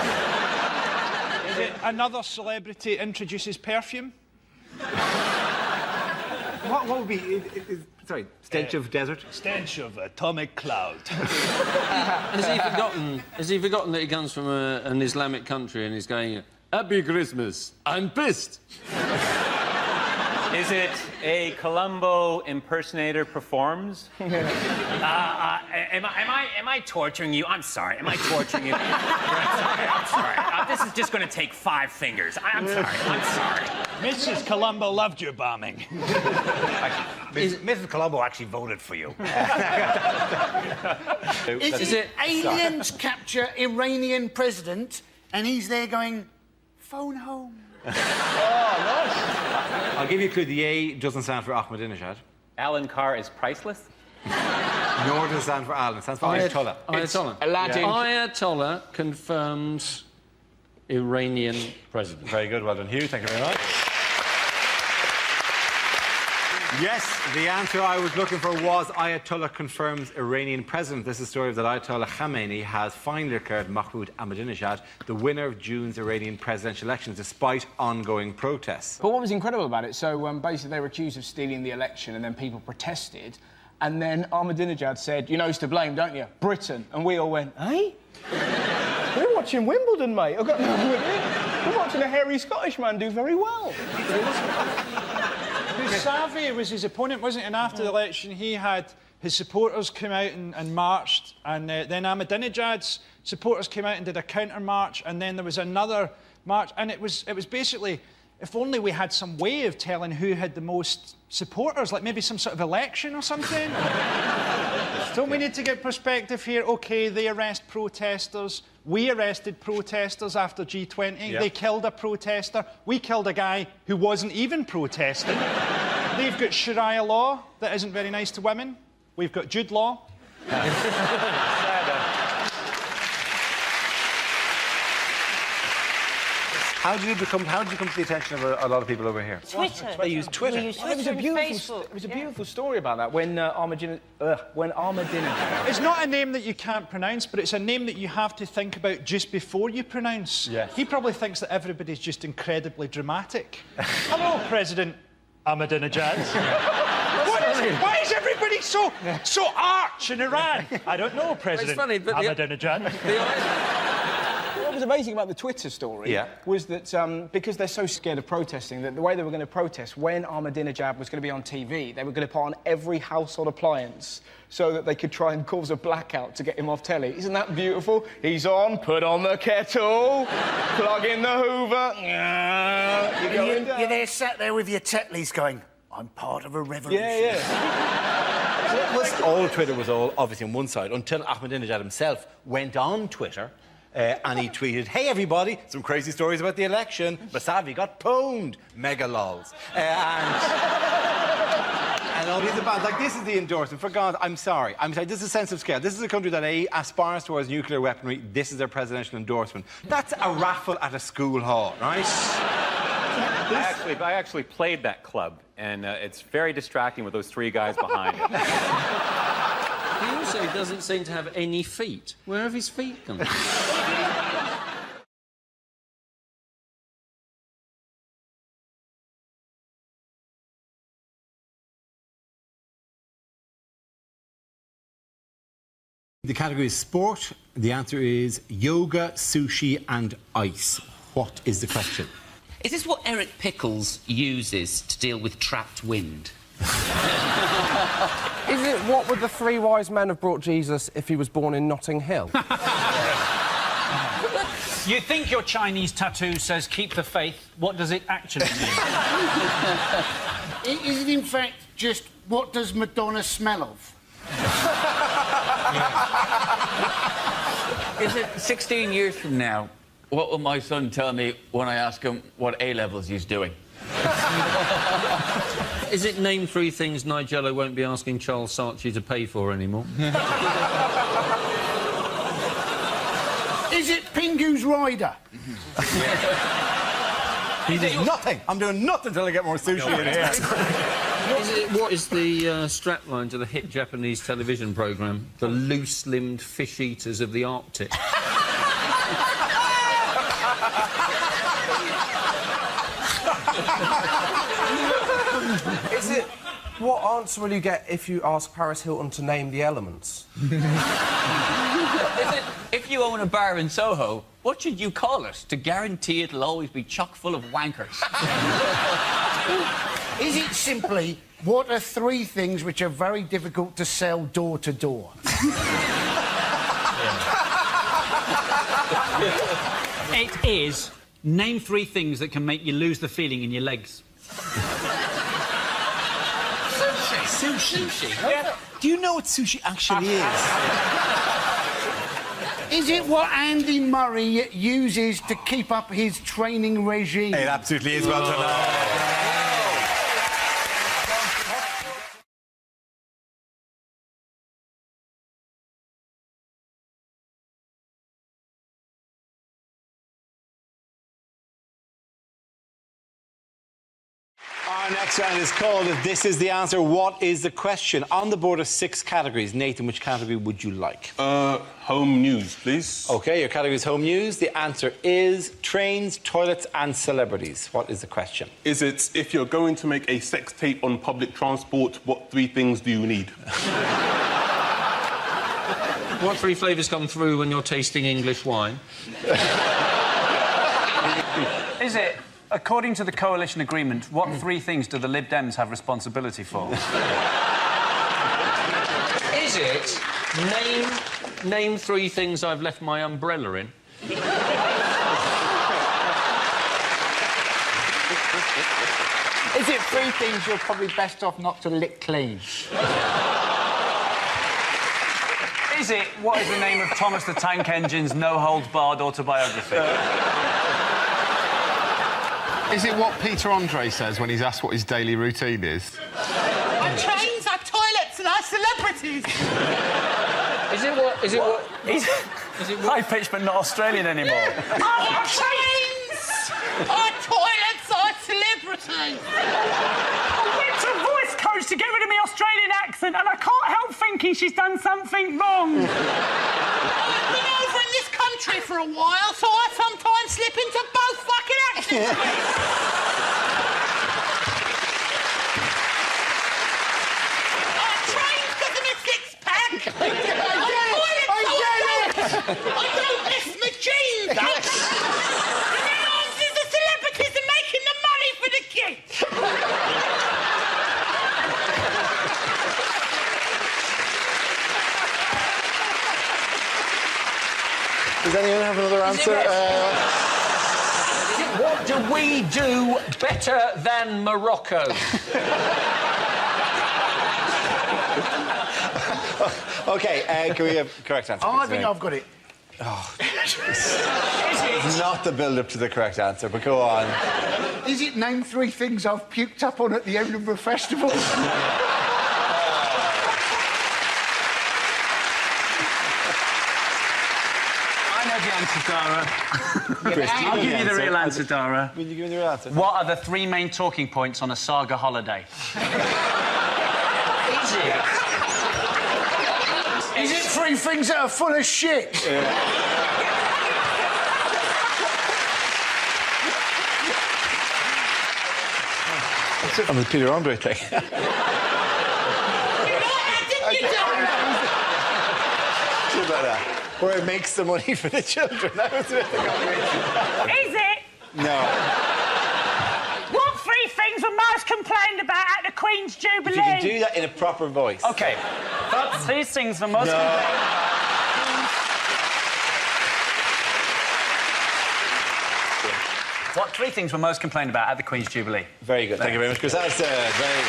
Is it another celebrity introduces perfume? What would be... sorry, stench of desert? Stench of atomic cloud. Has he forgotten that he comes from an Islamic country and he's going, Happy Christmas, I'm pissed. Is it a Columbo impersonator performs? Am I torturing you? I'm sorry. Am I torturing you? I'm sorry. This is just going to take 5 fingers. I'm sorry. Mrs. Columbo loved your bombing. Mrs. Columbo actually voted for you. Is it aliens capture Iranian president and he's there going, phone home? Oh, nice. I'll give you a clue. The A doesn't stand for Ahmadinejad. Alan Carr is priceless? Nor does it stand for Alan. It stands for Ayatollah. Ayatollah. Aladdin. Ayatollah confirms Iranian president. Very good. Well done, Hugh. Thank you very much. Yes, the answer I was looking for was Ayatollah confirms Iranian president. This is the story that Ayatollah Khamenei has finally declared Mahmoud Ahmadinejad the winner of June's Iranian presidential elections, despite ongoing protests. But what was incredible about it, so basically they were accused of stealing the election and then people protested, and then Ahmadinejad said, you know who's to blame, don't you? Britain. And we all went, eh? We're watching Wimbledon, mate. I've got no idea. We're watching a hairy Scottish man do very well. Savvy was his opponent, wasn't he? And after the election, he had his supporters come out and marched, and then Ahmadinejad's supporters came out and did a counter-march, and then there was another march, and it was basically, if only we had some way of telling who had the most supporters, like maybe some sort of election or something. Don't we need to get perspective here? OK, they arrest protesters. We arrested protesters after G20. Yep. They killed a protester. We killed a guy who wasn't even protesting. They've got Sharia law that isn't very nice to women. We've got Jude law. How did you come to the attention of a lot of people over here? Twitter. They use Twitter. We use Well, Twitter and Facebook. It was a beautiful story about that when Ahmadinejad... It's not a name that you can't pronounce, but it's a name that you have to think about just before you pronounce. Yes. He probably thinks that everybody's just incredibly dramatic. Hello, President Ahmadinejad. Why is everybody so arch in Iran? I don't know, President It's funny, but Ahmadinejad. was amazing about the Twitter story was that because they're so scared of protesting, that the way they were going to protest when Ahmadinejad was going to be on TV, they were going to put on every household appliance so that they could try and cause a blackout to get him off telly. Isn't that beautiful? He's on, put on the kettle, plug in the Hoover. You're there sat there with your Tetleys going, I'm part of a revolution. All Twitter was all obviously on one side until Ahmadinejad himself went on Twitter and he tweeted, hey everybody, some crazy stories about the election. Masavi got pwned. Mega lols. And all these are bad. Like, this is the endorsement. For God, I'm sorry. This is a sense of scale. This is a country that aspires towards nuclear weaponry. This is their presidential endorsement. That's a raffle at a school hall, right? I actually played that club, and it's very distracting with those three guys behind it. He also doesn't seem to have any feet. Where have his feet gone? The category is sport. The answer is yoga, sushi and ice. What is the question? Is this what Eric Pickles uses to deal with trapped wind? Is it what would the three wise men have brought Jesus if he was born in Notting Hill? You think your Chinese tattoo says keep the faith. What does it actually mean? Is it in fact just what does Madonna smell of? Is it 16 years from now, what will my son tell me when I ask him what A-levels he's doing? Is it name three things Nigella won't be asking Charles Saatchi to pay for anymore? Is it Pingu's Rider? He did nothing. I'm doing nothing until I get more sushi in here. What is the strapline to the hit Japanese television programme, The Loose-Limbed Fish Eaters of the Arctic? Is it what answer will you get if you ask Paris Hilton to name the elements? Is it, if you own a bar in Soho, what should you call it to guarantee it'll always be chock full of wankers? Is it simply what are three things which are very difficult to sell door to door? It is name three things that can make you lose the feeling in your legs. Sushi. Yeah. Do you know what sushi actually is? Is it what Andy Murray uses to keep up his training regime? It absolutely is. Well done. Our next round is called This Is the Answer, What is the Question? On the board of 6 categories. Nathan, which category would you like? Home news, please. OK, your category is home news. The answer is trains, toilets and celebrities. What is the question? Is it, if you're going to make a sex tape on public transport, what 3 things do you need? What 3 flavours come through when you're tasting English wine? Is it, according to the coalition agreement, what 3 things do the Lib Dems have responsibility for? Is it name 3 things I've left my umbrella in? Is it 3 things you're probably best off not to lick clean? Is it what is the name of Thomas the Tank Engine's no-holds-barred autobiography? Is it what Peter Andre says when he's asked what his daily routine is? Our trains, our toilets, and our celebrities. Is it what... High pitched but not Australian anymore. Our trains, our toilets, our celebrities. I went to a voice coach to get rid of my Australian accent, and I can't help thinking she's done something wrong. I've been over in this country for a while, so I sometimes slip into both fucking accents. Our trains got them a six-pack. I don't miss my jeans The celebrities are making the money for the kids. Does anyone have another answer? What do we do better than Morocco? OK, can we have correct answer? I think I've got it. Oh, it's not the build-up to the correct answer, but go on. Is it name 3 things I've puked up on at the Edinburgh Festival? I know the answer, Dara. I'll give you the real answer, Dara. Will you give me the real answer? What are the 3 main talking points on a saga holiday? Is it? Is it 3 things that are full of shit? On the Peter Andre thing. Where it makes the money for the children. That was the combination. Is it? No. What 3 things were most complained about at the Queen's Jubilee? If you can do that in a proper voice. OK. That's 3 things were most What 3 things were most complained about at the Queen's Jubilee? Very good. Thank you very much, Chris. That's very...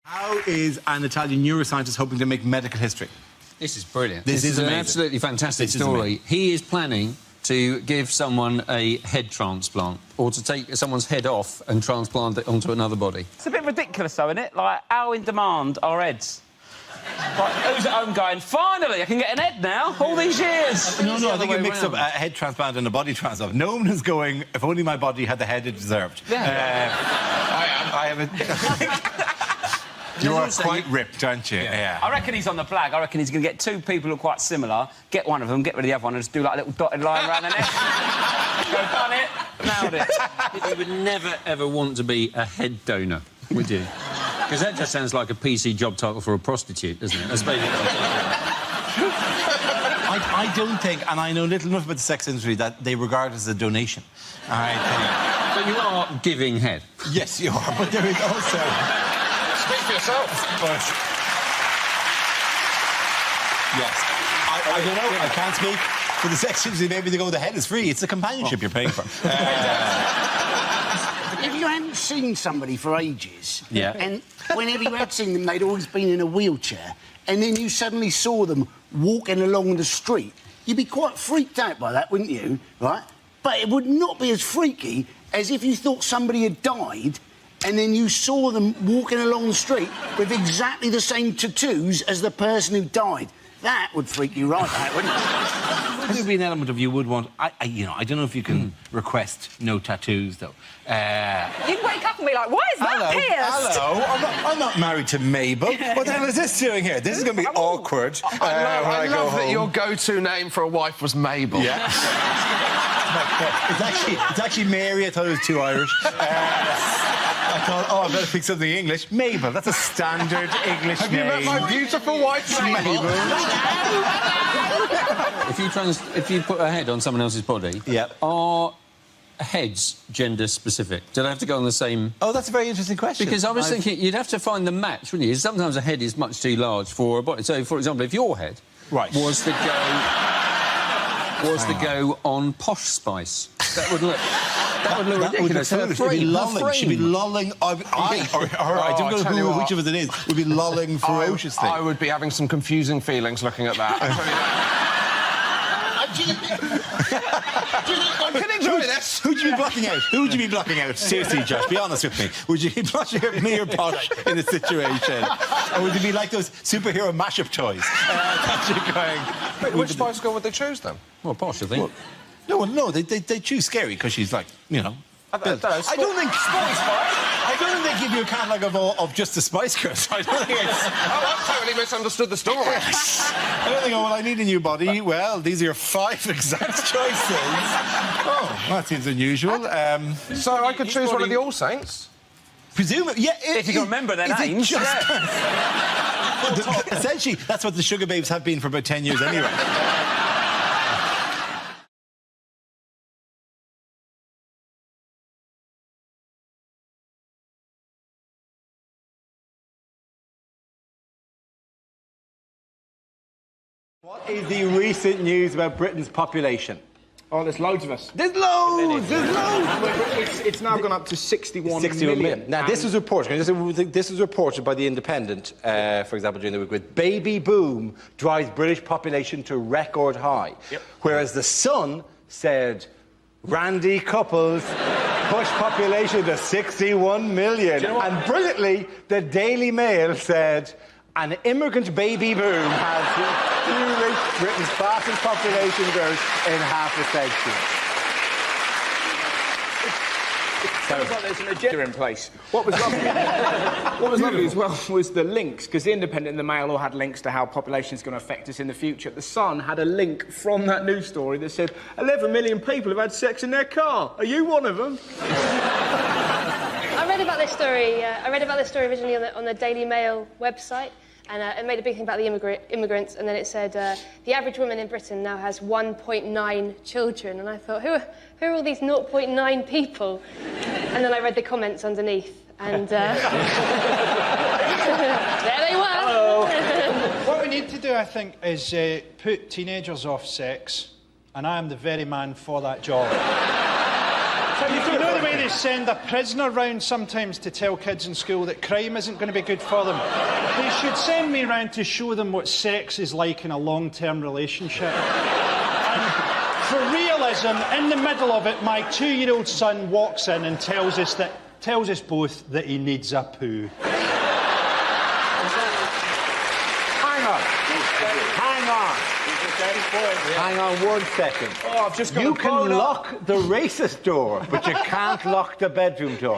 How is an Italian neuroscientist hoping to make medical history? This is brilliant. This is an amazing. absolutely fantastic This is story. amazing. He is planning to give someone a head transplant, or to take someone's head off and transplant it onto another body. It's a bit ridiculous, though, isn't it? Like, how in demand are heads? Like, who's at home going, finally, I can get an head now, all these years? No, I think you mixed up a head transplant and a body transplant. No one is going, if only my body had the head it deserved. Yeah. I have a... You are quite ripped, aren't you? Yeah. I reckon he's on the flag. I reckon he's going to get 2 people who are quite similar, get one of them, get rid of the other one, and just do like a little dotted line around the neck. Go, done it, nailed it. You would never, ever want to be a head donor, would you? Because that just sounds like a PC job title for a prostitute, doesn't it? That's basically... I don't think, and I know little enough about the sex industry, that they regard it as a donation. But you are giving head. Yes, you are, but there is also... Speak for yourself. But... Yes. I don't know. I can't speak for the sex industry. Maybe they go, the head is free. It's the companionship you're paying for. If you hadn't seen somebody for ages, Yeah. and whenever you had seen them, they'd always been in a wheelchair, and then you suddenly saw them walking along the street, you'd be quite freaked out by that, wouldn't you? Right? But it would not be as freaky as if you thought somebody had died and then you saw them walking along the street with exactly the same tattoos as the person who died. That would freak you right out, wouldn't it? There'd be an element of you would want... I don't know if you can request no tattoos, though. You'd wake up and be like, why is that pierced? Hello. I'm not married to Mabel. What the hell is this doing here? This is going to be awkward. I love that your go-to name for a wife was Mabel. Yeah. It's actually Mary. I thought it was too Irish. I thought, I better pick something English. Mabel, that's a standard English Have name. you met my beautiful wife, Mabel? If you put a head on someone else's body, are heads gender specific? Do they have to go on the same... Oh, that's a very interesting question. Because I was thinking you'd have to find the match, wouldn't you? Sometimes a head is much too large for a body. So, for example, if your head was to go on Posh Spice, that would look... That would look ridiculous. She'd be lolling. I don't know which of us it is. Would be lolling ferociously. I would be having some confusing feelings looking at that. I can enjoy this. Who'd you be blocking out? Who'd you be blocking out? Seriously, Josh, be honest with me. Would you be blocking out me or Posh in this situation? Or would it be like those superhero mashup toys? Which Spice Girl would they choose, then? Well, Posh, I think. No, they choose Scary because she's like, you know... built. I don't think they give you a catalogue of just the Spice Girls. I don't think it's... I've totally misunderstood the story. I don't think, oh, well, I need a new body. Well, these are your 5 exact choices. Oh, that seems unusual. So I could choose one of the All Saints? Presumably, yeah. If you can remember their names. Essentially, that's what the Sugar Babes have been for about 10 years anyway. What is the recent news about Britain's population? Oh, there's loads of us. There's loads! It's now gone up to 61 million. Now, this was reported by The Independent, for example, during the week, with baby boom drives British population to record high. Yep. Whereas The Sun said randy couples push population to 61 million. You know what? And brilliantly, the Daily Mail said an immigrant baby boom has fueled Britain's fastest population growth in half a century. Sounds like there's an agenda in place. What was lovely as well was the links, because The Independent and the Mail all had links to how population is going to affect us in the future. The Sun had a link from that news story that said 11 million people have had sex in their car. Are you one of them? I read about this story. Originally on the Daily Mail website, and it made a big thing about the immigrants. And then it said the average woman in Britain now has 1.9 children. And I thought, who are all these 0.9 people? And then I read the comments underneath, and there they were. Hello. What we need to do, I think, is put teenagers off sex, and I am the very man for that job. You know the way they send a prisoner round sometimes to tell kids in school that crime isn't going to be good for them? They should send me round to show them what sex is like in a long-term relationship. And for realism, in the middle of it, my 2-year-old son walks in and tells us both that he needs a poo. Hang on 1 second. Oh, I've just got you a can boner. lock the racist door, but you can't lock the bedroom door.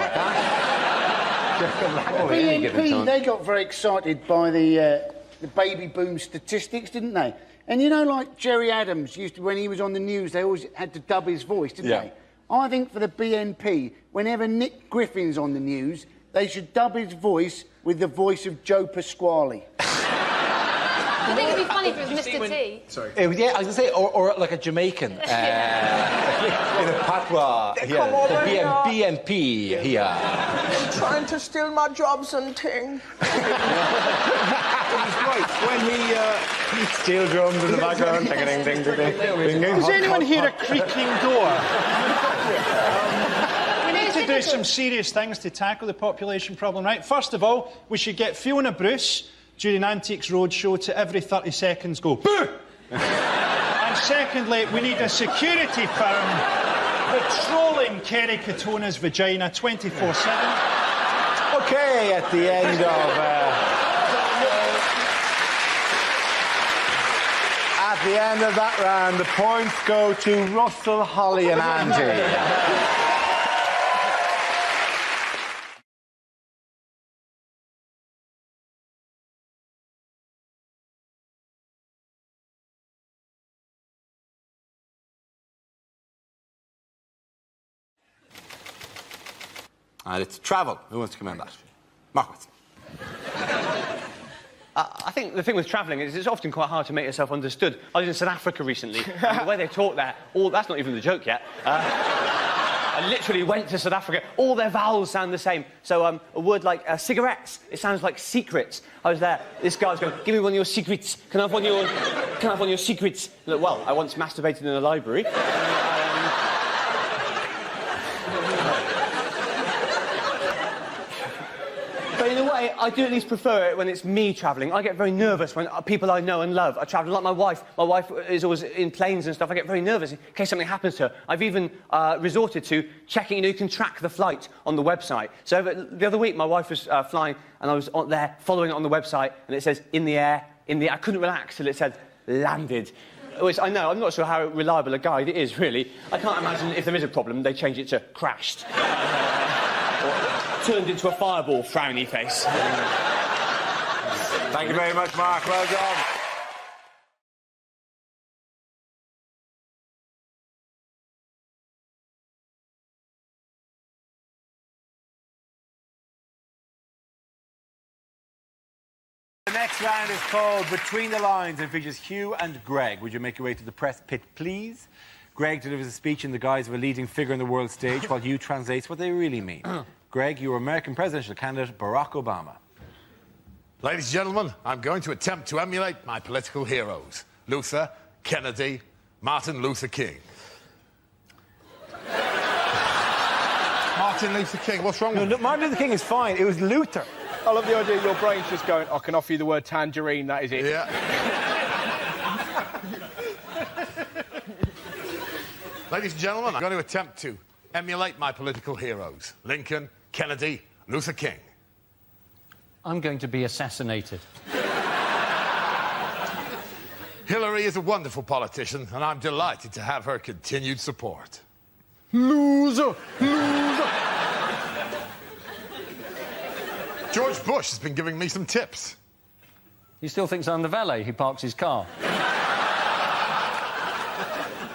BNP, they got very excited by the baby boom statistics, didn't they? And you know, like Jerry Adams used to, when he was on the news, they always had to dub his voice, didn't they? I think for the BNP, whenever Nick Griffin's on the news, they should dub his voice with the voice of Joe Pasquale. I think it'd be funny if it was Mr. T. Sorry. Yeah, I was going to say, or like a Jamaican. In a patois. Come over The here. BNP here. Trying to steal my jobs and ting. It was great when he Steel drums in the background. Ding, ding, ding, ding, ding. Does anyone hear a creaking door? We need to do some serious things to tackle the population problem, right? First of all, we should get Fiona Bruce during Antiques Roadshow to every 30 seconds go, boo! And secondly, we need a security firm patrolling Kerry Katona's vagina 24/7. OK, at the end of... At the end of that round, the points go to Russell, Holly and Andy. And it's travel. Who wants to comment on that? Marcus. I think the thing with travelling is it's often quite hard to make yourself understood. I was in South Africa recently, and the way they talk there, that's not even the joke yet. I literally went to South Africa, all their vowels sound the same. So a word like cigarettes, it sounds like secrets. I was there, this guy's going, give me one of your secrets. Can I have one of your secrets? Look, well, I once masturbated in a library. But in a way, I do at least prefer it when it's me travelling. I get very nervous when people I know and love are travelling, like my wife. My wife is always in planes and stuff. I get very nervous in case something happens to her. I've even resorted to checking, you can track the flight on the website. So the other week, my wife was flying, and I was there following it on the website, and it says, in the air. I couldn't relax till it said, landed. I know, I'm not sure how reliable a guide it is, really. I can't imagine if there is a problem, they change it to crashed. Or turned into a fireball, frowny face. Thank you very much, Mark. Well done. The next round is called Between the Lines and features Hugh and Greg. Would you make your way to the press pit, please? Greg delivers a speech in the guise of a leading figure on the world stage while Hugh translates what they really mean. Greg, you are American presidential candidate Barack Obama. Ladies and gentlemen, I'm going to attempt to emulate my political heroes. Luther, Kennedy, Martin Luther King. Martin Luther King, what's wrong with No, Martin Luther King is fine. It was Luther. I love the idea your brain's just going, I can offer you the word tangerine, that is it. Yeah. Ladies and gentlemen, I'm going to attempt to emulate my political heroes. Lincoln, Kennedy, Luther King. I'm going to be assassinated. Hillary is a wonderful politician, and I'm delighted to have her continued support. Loser! Loser! George Bush has been giving me some tips. He still thinks I'm the valet. He parks his car.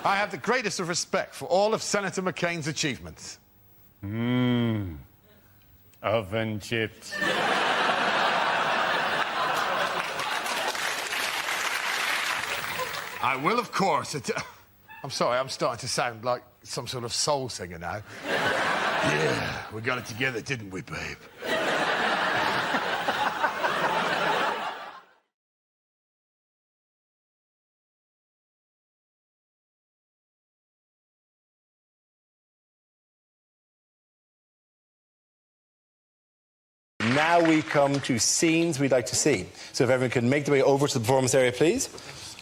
I have the greatest of respect for all of Senator McCain's achievements. Oven chips. I will, of course. I'm sorry, I'm starting to sound like some sort of soul singer now. Yeah, we got it together, didn't we, babe? Now we come to scenes we'd like to see. So if everyone can make their way over to the performance area, please.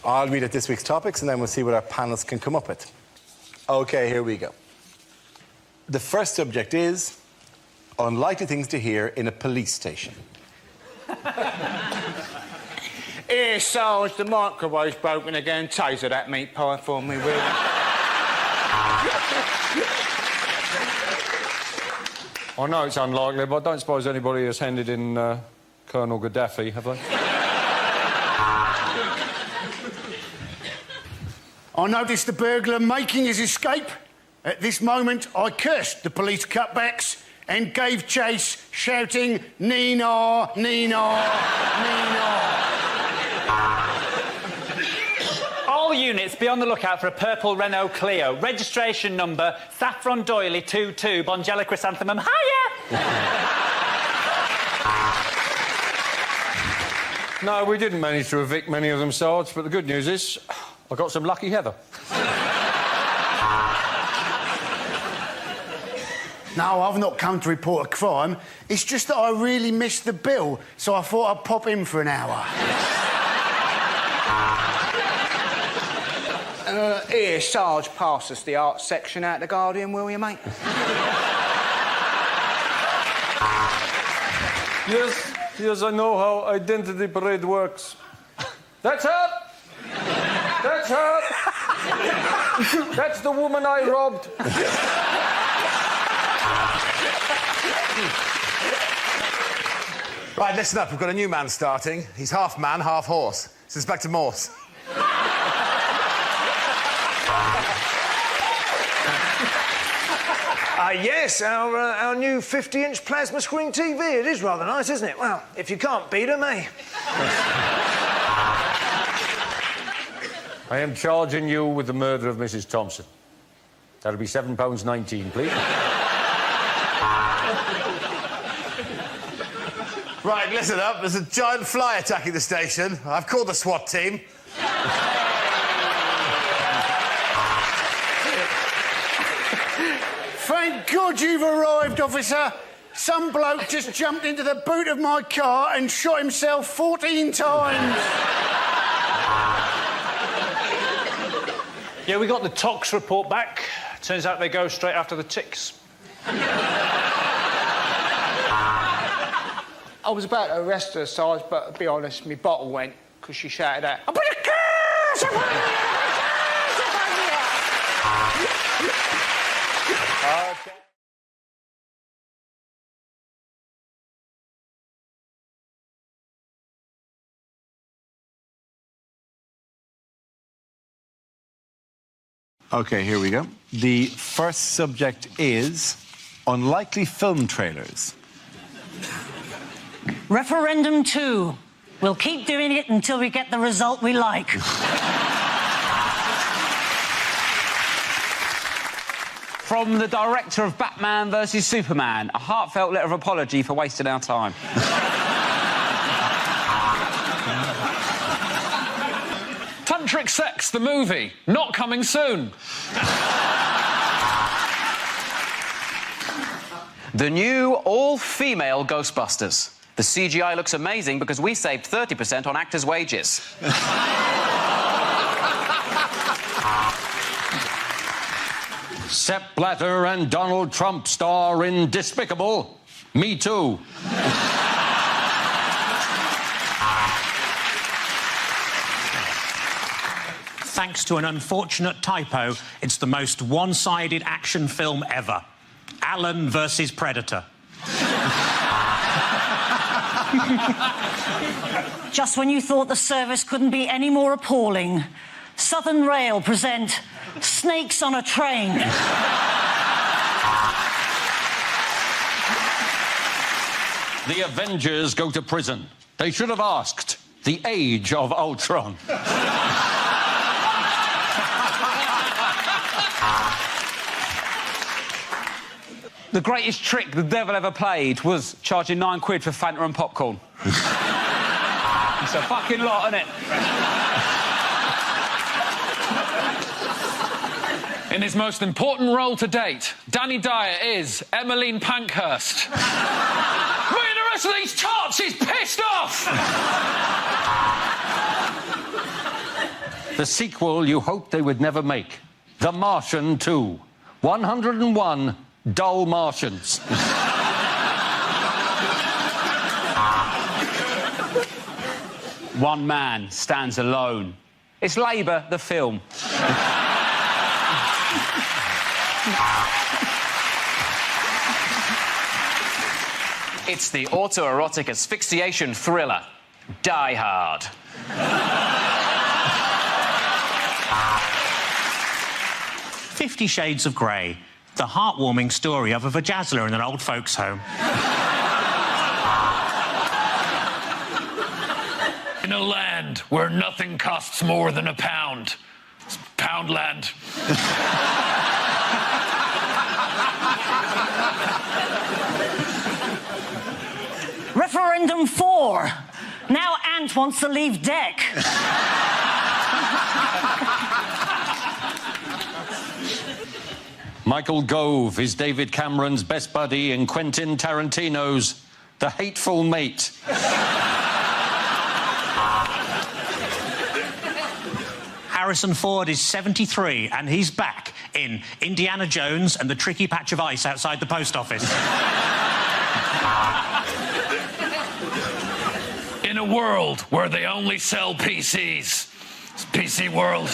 I'll read out this week's topics and then we'll see what our panelists can come up with. OK, here we go. The first subject is unlikely things to hear in a police station. Here, Sarge, the microwave's broken again. Taser that meat pie for me, will you? I know it's unlikely, but I don't suppose anybody has handed in Colonel Gaddafi, have they? I noticed the burglar making his escape. At this moment, I cursed the police cutbacks and gave chase, shouting, Nina, Nina, Nina. All units, be on the lookout for a purple Renault Clio. Registration number, Saffron Doily 22, Bongella Chrysanthemum. Hiya! No, we didn't manage to evict many of them, Sarge, but the good news is I got some lucky heather. No, I've not come to report a crime. It's just that I really missed the bill, so I thought I'd pop in for an hour. Here, Sarge, pass us the arts section out the Guardian, will you, mate? Yes, I know how identity parade works. That's her! That's her! That's the woman I robbed. Right, listen up. We've got a new man starting. He's half man, half horse. It's Inspector Morse. Yes, our new 50-inch plasma screen TV. It is rather nice, isn't it? Well, if you can't beat 'em, eh? I am charging you with the murder of Mrs. Thompson. That'll be £7.19, please. Right, listen up. There's a giant fly attacking the station. I've called the SWAT team. Thank God you've arrived, officer. Some bloke just jumped into the boot of my car and shot himself 14 times. Yeah, we got the tox report back. Turns out they go straight after the ticks. I was about to arrest her, Sarge, but to be honest, my bottle went because she shouted out, "I put a curse upon you!" OK, here we go. The first subject is unlikely film trailers. Referendum 2. We'll keep doing it until we get the result we like. From the director of Batman vs Superman, a heartfelt letter of apology for wasting our time. Tantric Sex, the movie, not coming soon. The new all-female Ghostbusters. The CGI looks amazing because we saved 30% on actors' wages. Sepp Blatter and Donald Trump star in Despicable. Me too. Thanks to an unfortunate typo, it's the most one-sided action film ever. Allen versus Predator. Just when you thought the service couldn't be any more appalling, Southern Rail present Snakes on a Train. The Avengers go to prison. They should have asked the age of Ultron. The greatest trick the devil ever played was charging £9 for Fanta and popcorn. It's a fucking lot, isn't it? In his most important role to date, Danny Dyer is Emmeline Pankhurst. Me and the rest of these tarts is pissed off! The sequel you hoped they would never make. The Martian 2. 101 dull Martians. One man stands alone. It's Labour, the film. It's the autoerotic asphyxiation thriller, Die Hard. 50 Shades of Grey. The heartwarming story of a vajazzler in an old folks' home. In a land where nothing costs more than a pound. It's Poundland. Referendum 4. Now Ant wants to leave deck. Michael Gove is David Cameron's best buddy in Quentin Tarantino's The Hateful Mate. Harrison Ford is 73 and he's back in Indiana Jones and the Tricky Patch of Ice outside the post office. In a world where they only sell PCs. It's PC world.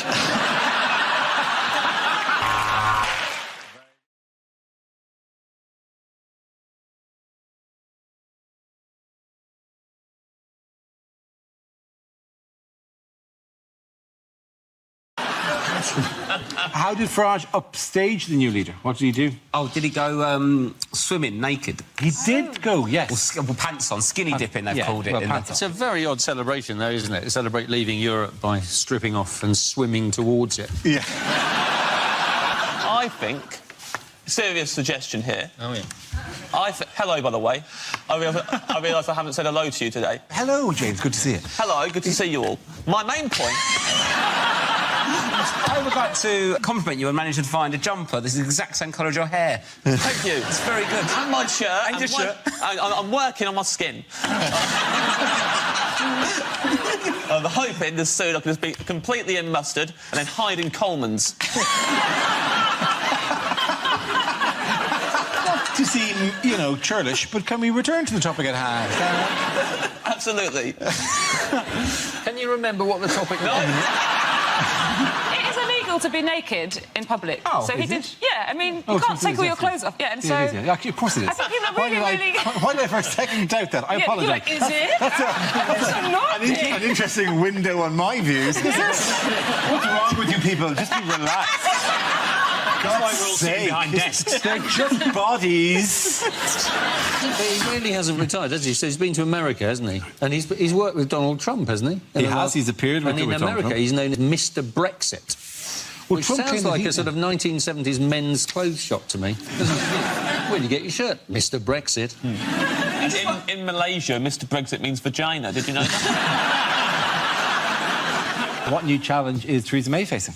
How did Farage upstage the new leader? What did he do? Oh, did he go swimming naked? He did go, yes. Well, pants on, skinny dipping, they've called it. Well, it's a very odd celebration, though, isn't it? To celebrate leaving Europe by stripping off and swimming towards it. Yeah. I think... Serious suggestion here. Oh, yeah. Hello, by the way. I realise I haven't said hello to you today. Hello, James. Good to see you. Hello, good to see you all. My main point... I would like to compliment you on managing to find a jumper. This is the exact same colour as your hair. Thank you. It's very good. And my shirt. And your shirt. I'm working on my skin. I'm hoping this soon I can just be completely in mustard and then hide in Coleman's. Not to seem, you know, churlish, but can we return to the topic at hand? Absolutely. Can you remember what the topic was? It is was illegal to be naked in public. Oh, so he is did. it? Yeah, I mean, Oh, you can't so take all your yes, clothes off. Yeah, and so. Yeah, it is, yeah. Actually, of course it is. I think people are really, Why did I for a second doubt that? I Yeah, apologise. you're like, is it? That's An interesting window on my views. What's wrong with you people? Just be relaxed. That's why we're all sitting behind desks. They're just bodies. He really hasn't retired, has he? So he's been to America, hasn't he? And he's worked with Donald Trump, hasn't he? He has. He's appeared with And in Donald America, Trump. he's known as Mr. Brexit. Well, Which Trump sounds claimed that like he- a sort of 1970s men's clothes shop to me. Where do you get your shirt? Mr. Brexit. In Malaysia, Mr. Brexit means vagina. Did you know that? What new challenge is Theresa May facing?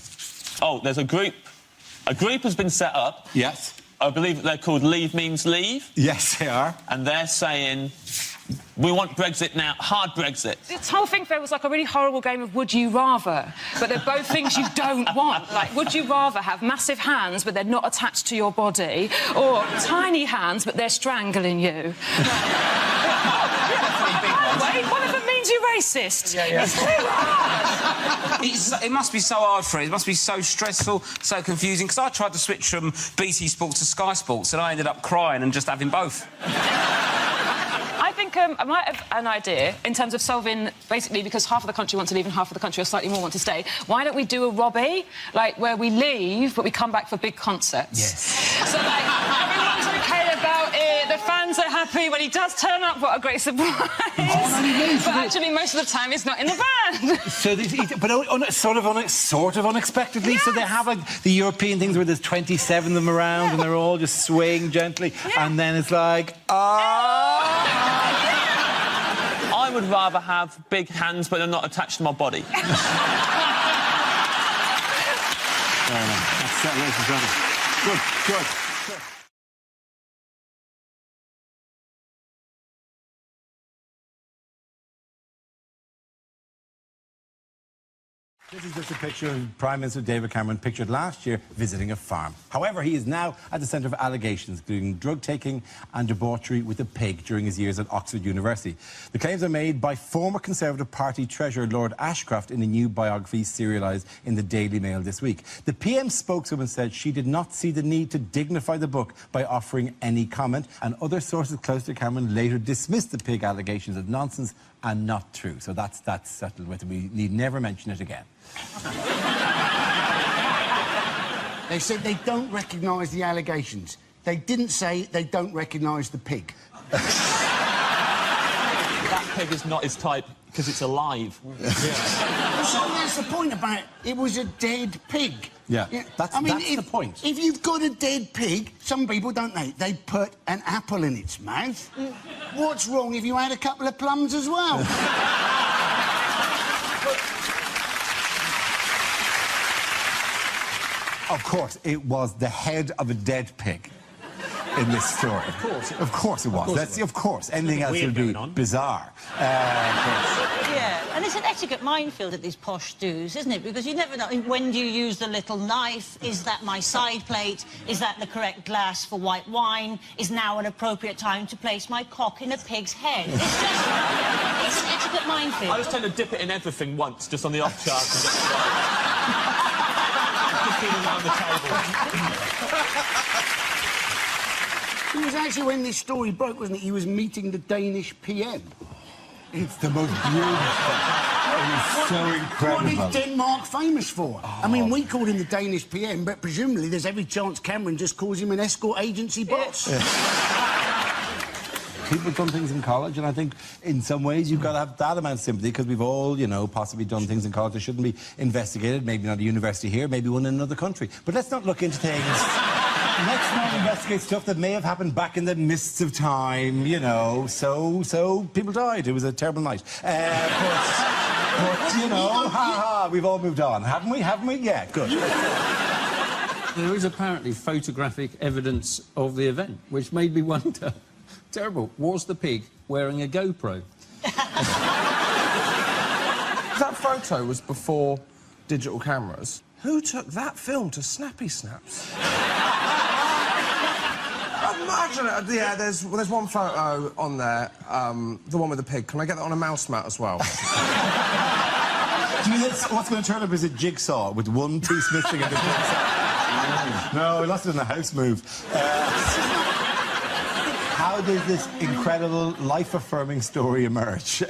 Oh, there's a group. A group has been set up. Yes. I believe they're called Leave Means Leave. Yes, they are. And they're saying, we want Brexit now, hard Brexit. This whole thing there was like a really horrible game of would you rather, but they're both things you don't want. Like, would you rather have massive hands but they're not attached to your body, or tiny hands but they're strangling you? Wait, one of them means you're racist. It's too hard. It must be so hard for it. It must be so stressful, so confusing. Because I tried to switch from BT Sports to Sky Sports, and I ended up crying and just having both. I think I might have an idea in terms of solving, basically, because half of the country want to leave and half of the country, or slightly more, want to stay. Why don't we do a Robbie, like, where we leave, but we come back for big concerts? Yes. So, like, everyone's OK about it, the fans are happy. When he does turn up, what a great surprise. But actually, most of the time, he's not in the band. So, but sort of unexpectedly. Yes. So they have, like, the European things where there's 27 of them around and they're all just swaying gently. Yeah. And then it's like, I would rather have big hands, but they're not attached to my body. Fair enough. That's that, ladies and gentlemen. Good. This is just a picture of Prime Minister David Cameron pictured last year visiting a farm. However, he is now at the centre of allegations, including drug taking and debauchery with a pig during his years at Oxford University. The claims are made by former Conservative Party Treasurer Lord Ashcroft in a new biography serialised in the Daily Mail this week. The PM spokeswoman said she did not see the need to dignify the book by offering any comment, and other sources close to Cameron later dismissed the pig allegations as nonsense and not true. So that's settled with it. We need never mention it again. They said they don't recognise the allegations. They didn't say they don't recognise the pig. That pig is not his type because it's alive. Yeah. So that's the point about it. It was a dead pig. Yeah, that's the point. If you've got a dead pig, some people, don't they? They put an apple in its mouth. What's wrong if you had a couple of plums as well? Of course, it was the head of a dead pig in this story. Of course it was. Of course. Anything else would be bizarre. Yeah, and it's an etiquette minefield at these posh do's, isn't it? Because you never know. When do you use the little knife? Is that my side plate? Is that the correct glass for white wine? Is now an appropriate time to place my cock in a pig's head? It's an etiquette minefield. I just tend to dip it in everything once, just on the off chance. And just around the table. It was actually when this story broke, wasn't it? He was meeting the Danish PM. It's the most beautiful. It is so incredible. What is Denmark famous for? I mean, we called him the Danish PM, but presumably there's every chance Cameron just calls him an escort agency boss. People have done things in college, and I think in some ways you've got to have that amount of sympathy, because we've all, you know, possibly done things in college that shouldn't be investigated. Maybe not a university here, maybe one in another country. But let's not look into things. Let's not investigate stuff that may have happened back in the mists of time, you know. So people died. It was a terrible night. But you know, we've all moved on, haven't we? Yeah, good. There is apparently photographic evidence of the event, which made me wonder, terrible, was the pig wearing a GoPro? That photo was before digital cameras. Who took that film to Snappy Snaps? Imagine it. Yeah, there's one photo on there, the one with the pig. Can I get that on a mouse mat as well? Do you know what's going to turn up is a jigsaw with one piece missing in the jigsaw? No, we lost it in the house move. How does this incredible, life-affirming story emerge?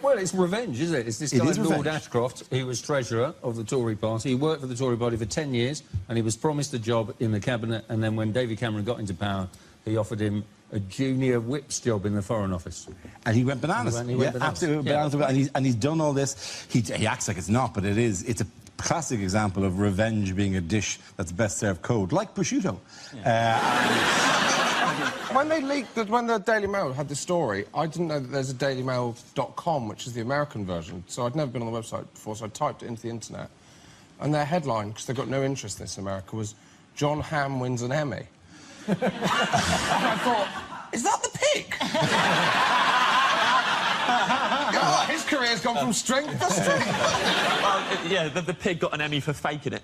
Well, it's revenge, isn't it? It's this guy, Lord Ashcroft. He was treasurer of the Tory party. He worked for the Tory party for 10 years, and he was promised a job in the cabinet. And then when David Cameron got into power, he offered him a junior whip's job in the Foreign Office. And he went bananas. He went bananas. Absolutely bananas. And he's done all this. He acts like it's not, but it is. It's a classic example of revenge being a dish that's best served cold, like prosciutto. When they leaked, when the Daily Mail had the story, I didn't know that there's a dailymail.com, which is the American version, so I'd never been on the website before, so I typed it into the internet. And their headline, because they've got no interest in this in America, was John Hamm wins an Emmy. And I thought, is that the pig? God, his career's gone from strength to strength. Well, yeah, the pig got an Emmy for faking it.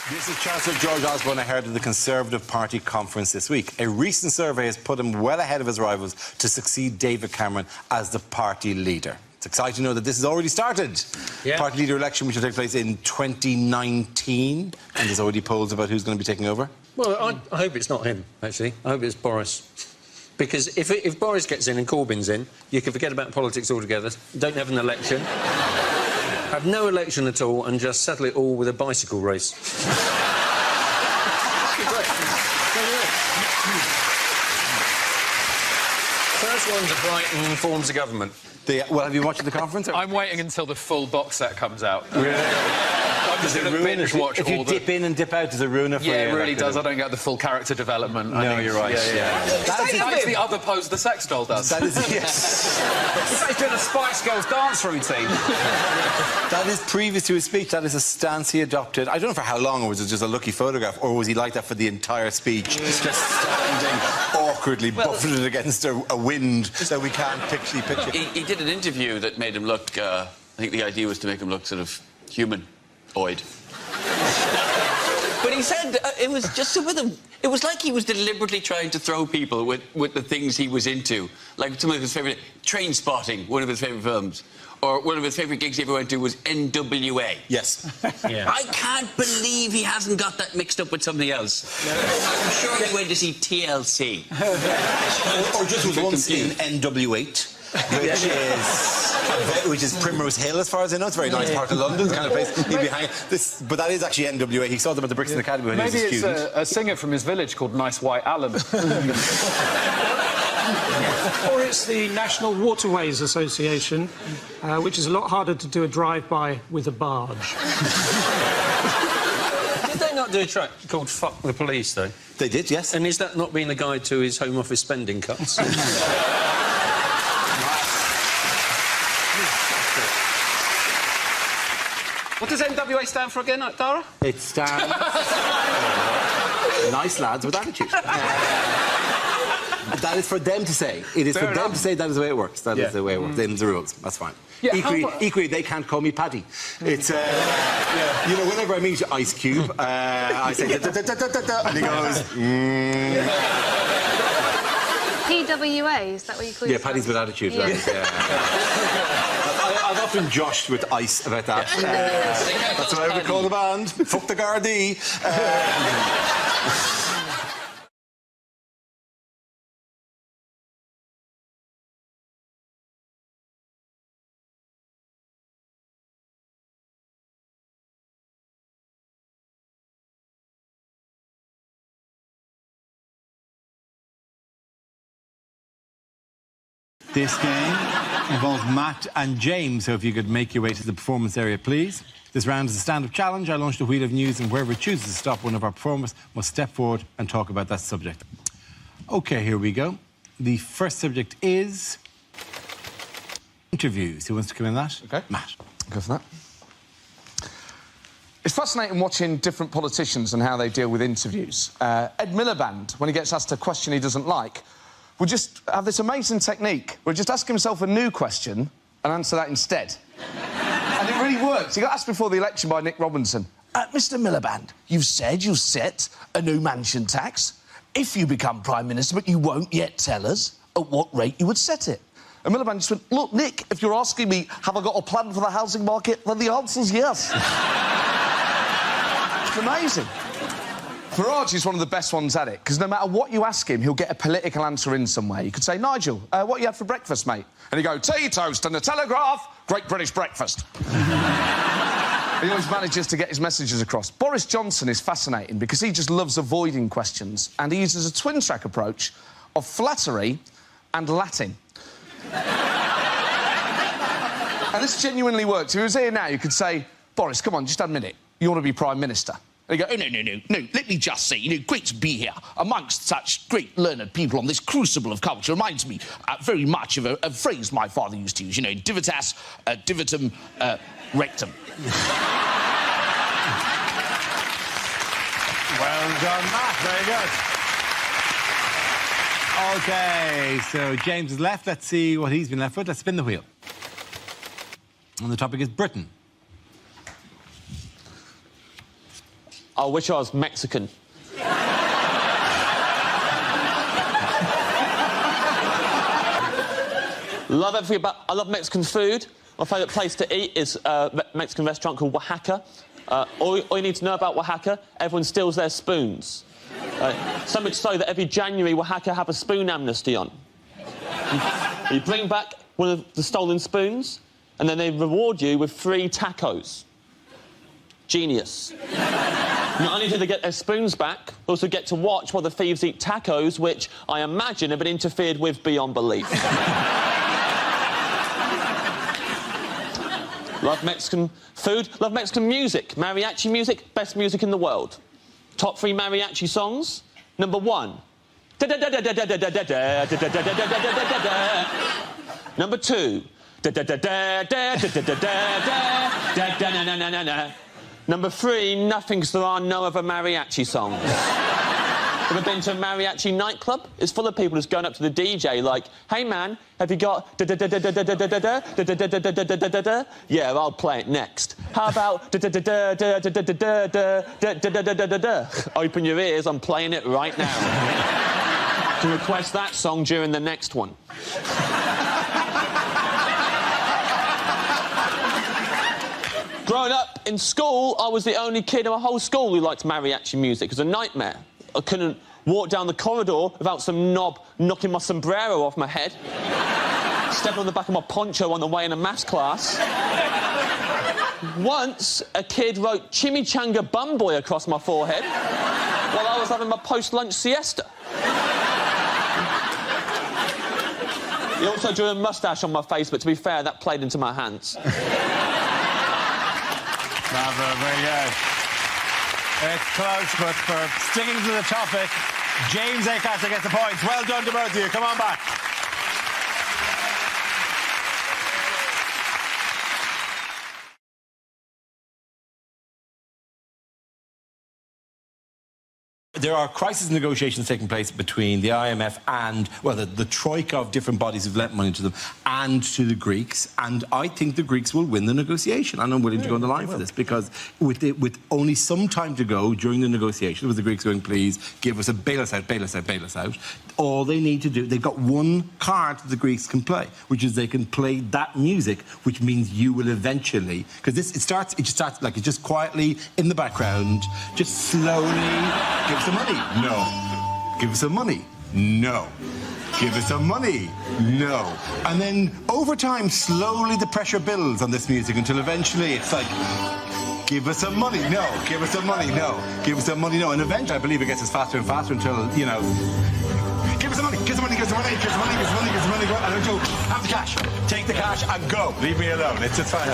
This is Chancellor George Osborne ahead of the Conservative Party conference this week. A recent survey has put him well ahead of his rivals to succeed David Cameron as the party leader. It's exciting to know that this has already started. Yeah. Party leader election, which will take place in 2019, and there's already polls about who's going to be taking over. Well, I hope it's not him, actually. I hope it's Boris. Because if Boris gets in and Corbyn's in, you can forget about politics altogether, don't have an election, have no election at all, and just settle it all with a bicycle race. First one to Brighton forms a government. Well, have you watched the conference? I'm waiting until the full box set comes out. Really? I'm just going to binge watch if you dip in and dip out, does it ruin it for you? Yeah, it really does. I don't get the full character development. No, you're right. Yeah. That's the other pose the sex doll does. That is, yes. It's like doing a Spice Girls dance routine. That is previous to his speech. That is a stance he adopted. I don't know for how long, or was it just a lucky photograph, or was he like that for the entire speech? Just standing awkwardly, buffeted against a wind that we can't picture. He did an interview that made him look, I think the idea was to make him look sort of humanoid. But he said it was just with him. It was like he was deliberately trying to throw people with the things he was into. Like some of his favourite... Train Spotting, one of his favourite films. Or one of his favourite gigs he ever went to was NWA. Yes. Yeah. I can't believe he hasn't got that mixed up with something else. I'm sure he went to see TLC. or just was once in NW8. Which is Primrose Hill, as far as I know. It's a very nice part of London, the kind of place he'd be hanging. But that is actually NWA. He saw them at the Brixton Academy when he was a student. Maybe it's a singer from his village called Nice White Alan. Or it's the National Waterways Association, which is a lot harder to do a drive-by with a barge. Did they not do a track called Fuck the Police, though? They did, yes. And is that not being a guide to his Home Office spending cuts? What does NWA stand for again, Dara? It stands... nice lads with attitude. That is for them to say. It is for them to say that is the way it works. That is the way it works. Them's the rules. That's fine. Yeah, equally, they can't call me Paddy. It's, you know, whenever I meet Ice Cube, I say, da-da-da-da-da-da, and he goes, PWA, is that what you call it? Yeah, Paddy's with attitude. Yeah. I've often joshed with Ice about that. That's what I would call the band. Fuck the Gardaí. This game involves Matt and James, so if you could make your way to the performance area, please. This round is a stand-up challenge. I launched a wheel of news, and wherever it chooses to stop, one of our performers must step forward and talk about that subject. OK, here we go. The first subject is... interviews. Who wants to come in that? OK. Matt. Go for that. It's fascinating watching different politicians and how they deal with interviews. Ed Miliband, when he gets asked a question he doesn't like, will just have this amazing technique where he'll just ask himself a new question and answer that instead. And it really works. He got asked before the election by Nick Robinson. Mr Miliband, you've said you'll set a new mansion tax if you become Prime Minister, but you won't yet tell us at what rate you would set it. And Miliband just went, look, Nick, if you're asking me, have I got a plan for the housing market, then the answer's yes. It's amazing. Farage is one of the best ones at it, because no matter what you ask him, he'll get a political answer in some way. You could say, Nigel, what you had for breakfast, mate? And he'd go, tea, toast and a Telegraph, great British breakfast. He always manages to get his messages across. Boris Johnson is fascinating because he just loves avoiding questions, and he uses a twin-track approach of flattery and Latin. And this genuinely works. If he was here now, you could say, Boris, come on, just admit it. You want to be Prime Minister. And he'd go, oh, no, let me just say, great to be here amongst such great learned people on this crucible of culture. Reminds me very much of a phrase my father used to use, divitas, divitum, rectum. Well done, Matt. Very good. OK, so James is left. Let's see what he's been left with. Let's spin the wheel. And the topic is Britain. I wish I was Mexican. Love everything about... I love Mexican food. My favourite place to eat is a Mexican restaurant called Oaxaca. All you need to know about Oaxaca, everyone steals their spoons. So much so that every January, Oaxaca have a spoon amnesty on. You bring back one of the stolen spoons, and then they reward you with 3 tacos. Genius. Not only do they get their spoons back, they also get to watch while the thieves eat tacos, which I imagine have been interfered with beyond belief. Love Mexican food, love Mexican music. Mariachi music, best music in the world. Top 3 mariachi songs. Number 1. Number 2. Number 3, nothing, 'cause there are no other mariachi songs. Ever been to a mariachi nightclub? It's full of people just going up to the DJ like, hey man, have you got yeah, I'll play it next. How about open your ears, I'm playing it right now. To request that song during the next one. Growing up in school, I was the only kid in my whole school who liked mariachi music. It was a nightmare. I couldn't walk down the corridor without some knob knocking my sombrero off my head. Stepping on the back of my poncho on the way in a maths class. Once, a kid wrote Chimichanga Bumboy across my forehead while I was having my post-lunch siesta. He also drew a moustache on my face, but to be fair, that played into my hands. Bravo, very good. It's close, but for sticking to the topic, James Acaster gets the points. Well done to both of you. Come on back. There are crisis negotiations taking place between the IMF and, well, the troika of different bodies who've lent money to them and to the Greeks, and I think the Greeks will win the negotiation, and I'm willing to go on the line for this, because with only some time to go during the negotiation, with the Greeks going, please, give us a bail us out, bail us out, bail us out, all they need to do, they've got one card that the Greeks can play, which is they can play that music, which means you will eventually, because it just starts like it's just quietly in the background, just slowly give us some money. No. Give us some money. No. Give us some money. No. And then over time, slowly the pressure builds on this music until eventually it's like, give us some money. No. Give us some money. No. Give us some money. No. And eventually, I believe it gets faster and faster until, you know, give us some money. Give us some money. Give us some money. Give us some money. Give us some money. Give us some money. And until have the cash. Take the cash and go. Leave me alone. It's just fine.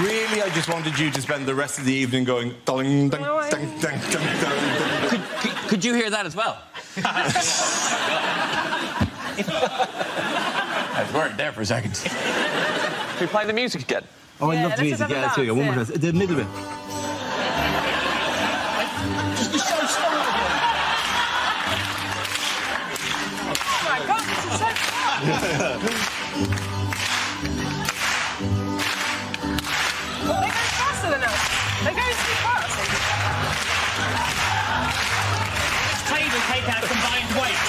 Really, I just wanted you to spend the rest of the evening going... Ding, ding, ding, ding, ding, ding. Could you hear that as well? I was worried there for a second. Can we play the music again? Oh, I love the music. Yeah, too. One more time. The middle bit. They go faster than us. They go too fast. Table take out combined weight.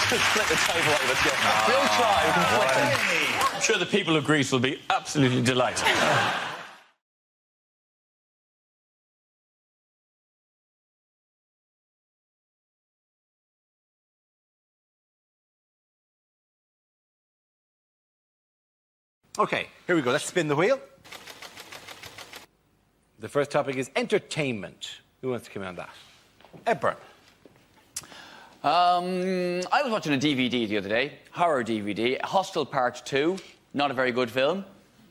Just flip the table over. Let's go. We'll try. We can flip it. I'm sure the people of Greece will be absolutely delighted. OK, here we go. Let's spin the wheel. The first topic is entertainment. Who wants to come in on that? Edburn. I was watching a DVD the other day, horror DVD, Hostel Part 2, not a very good film.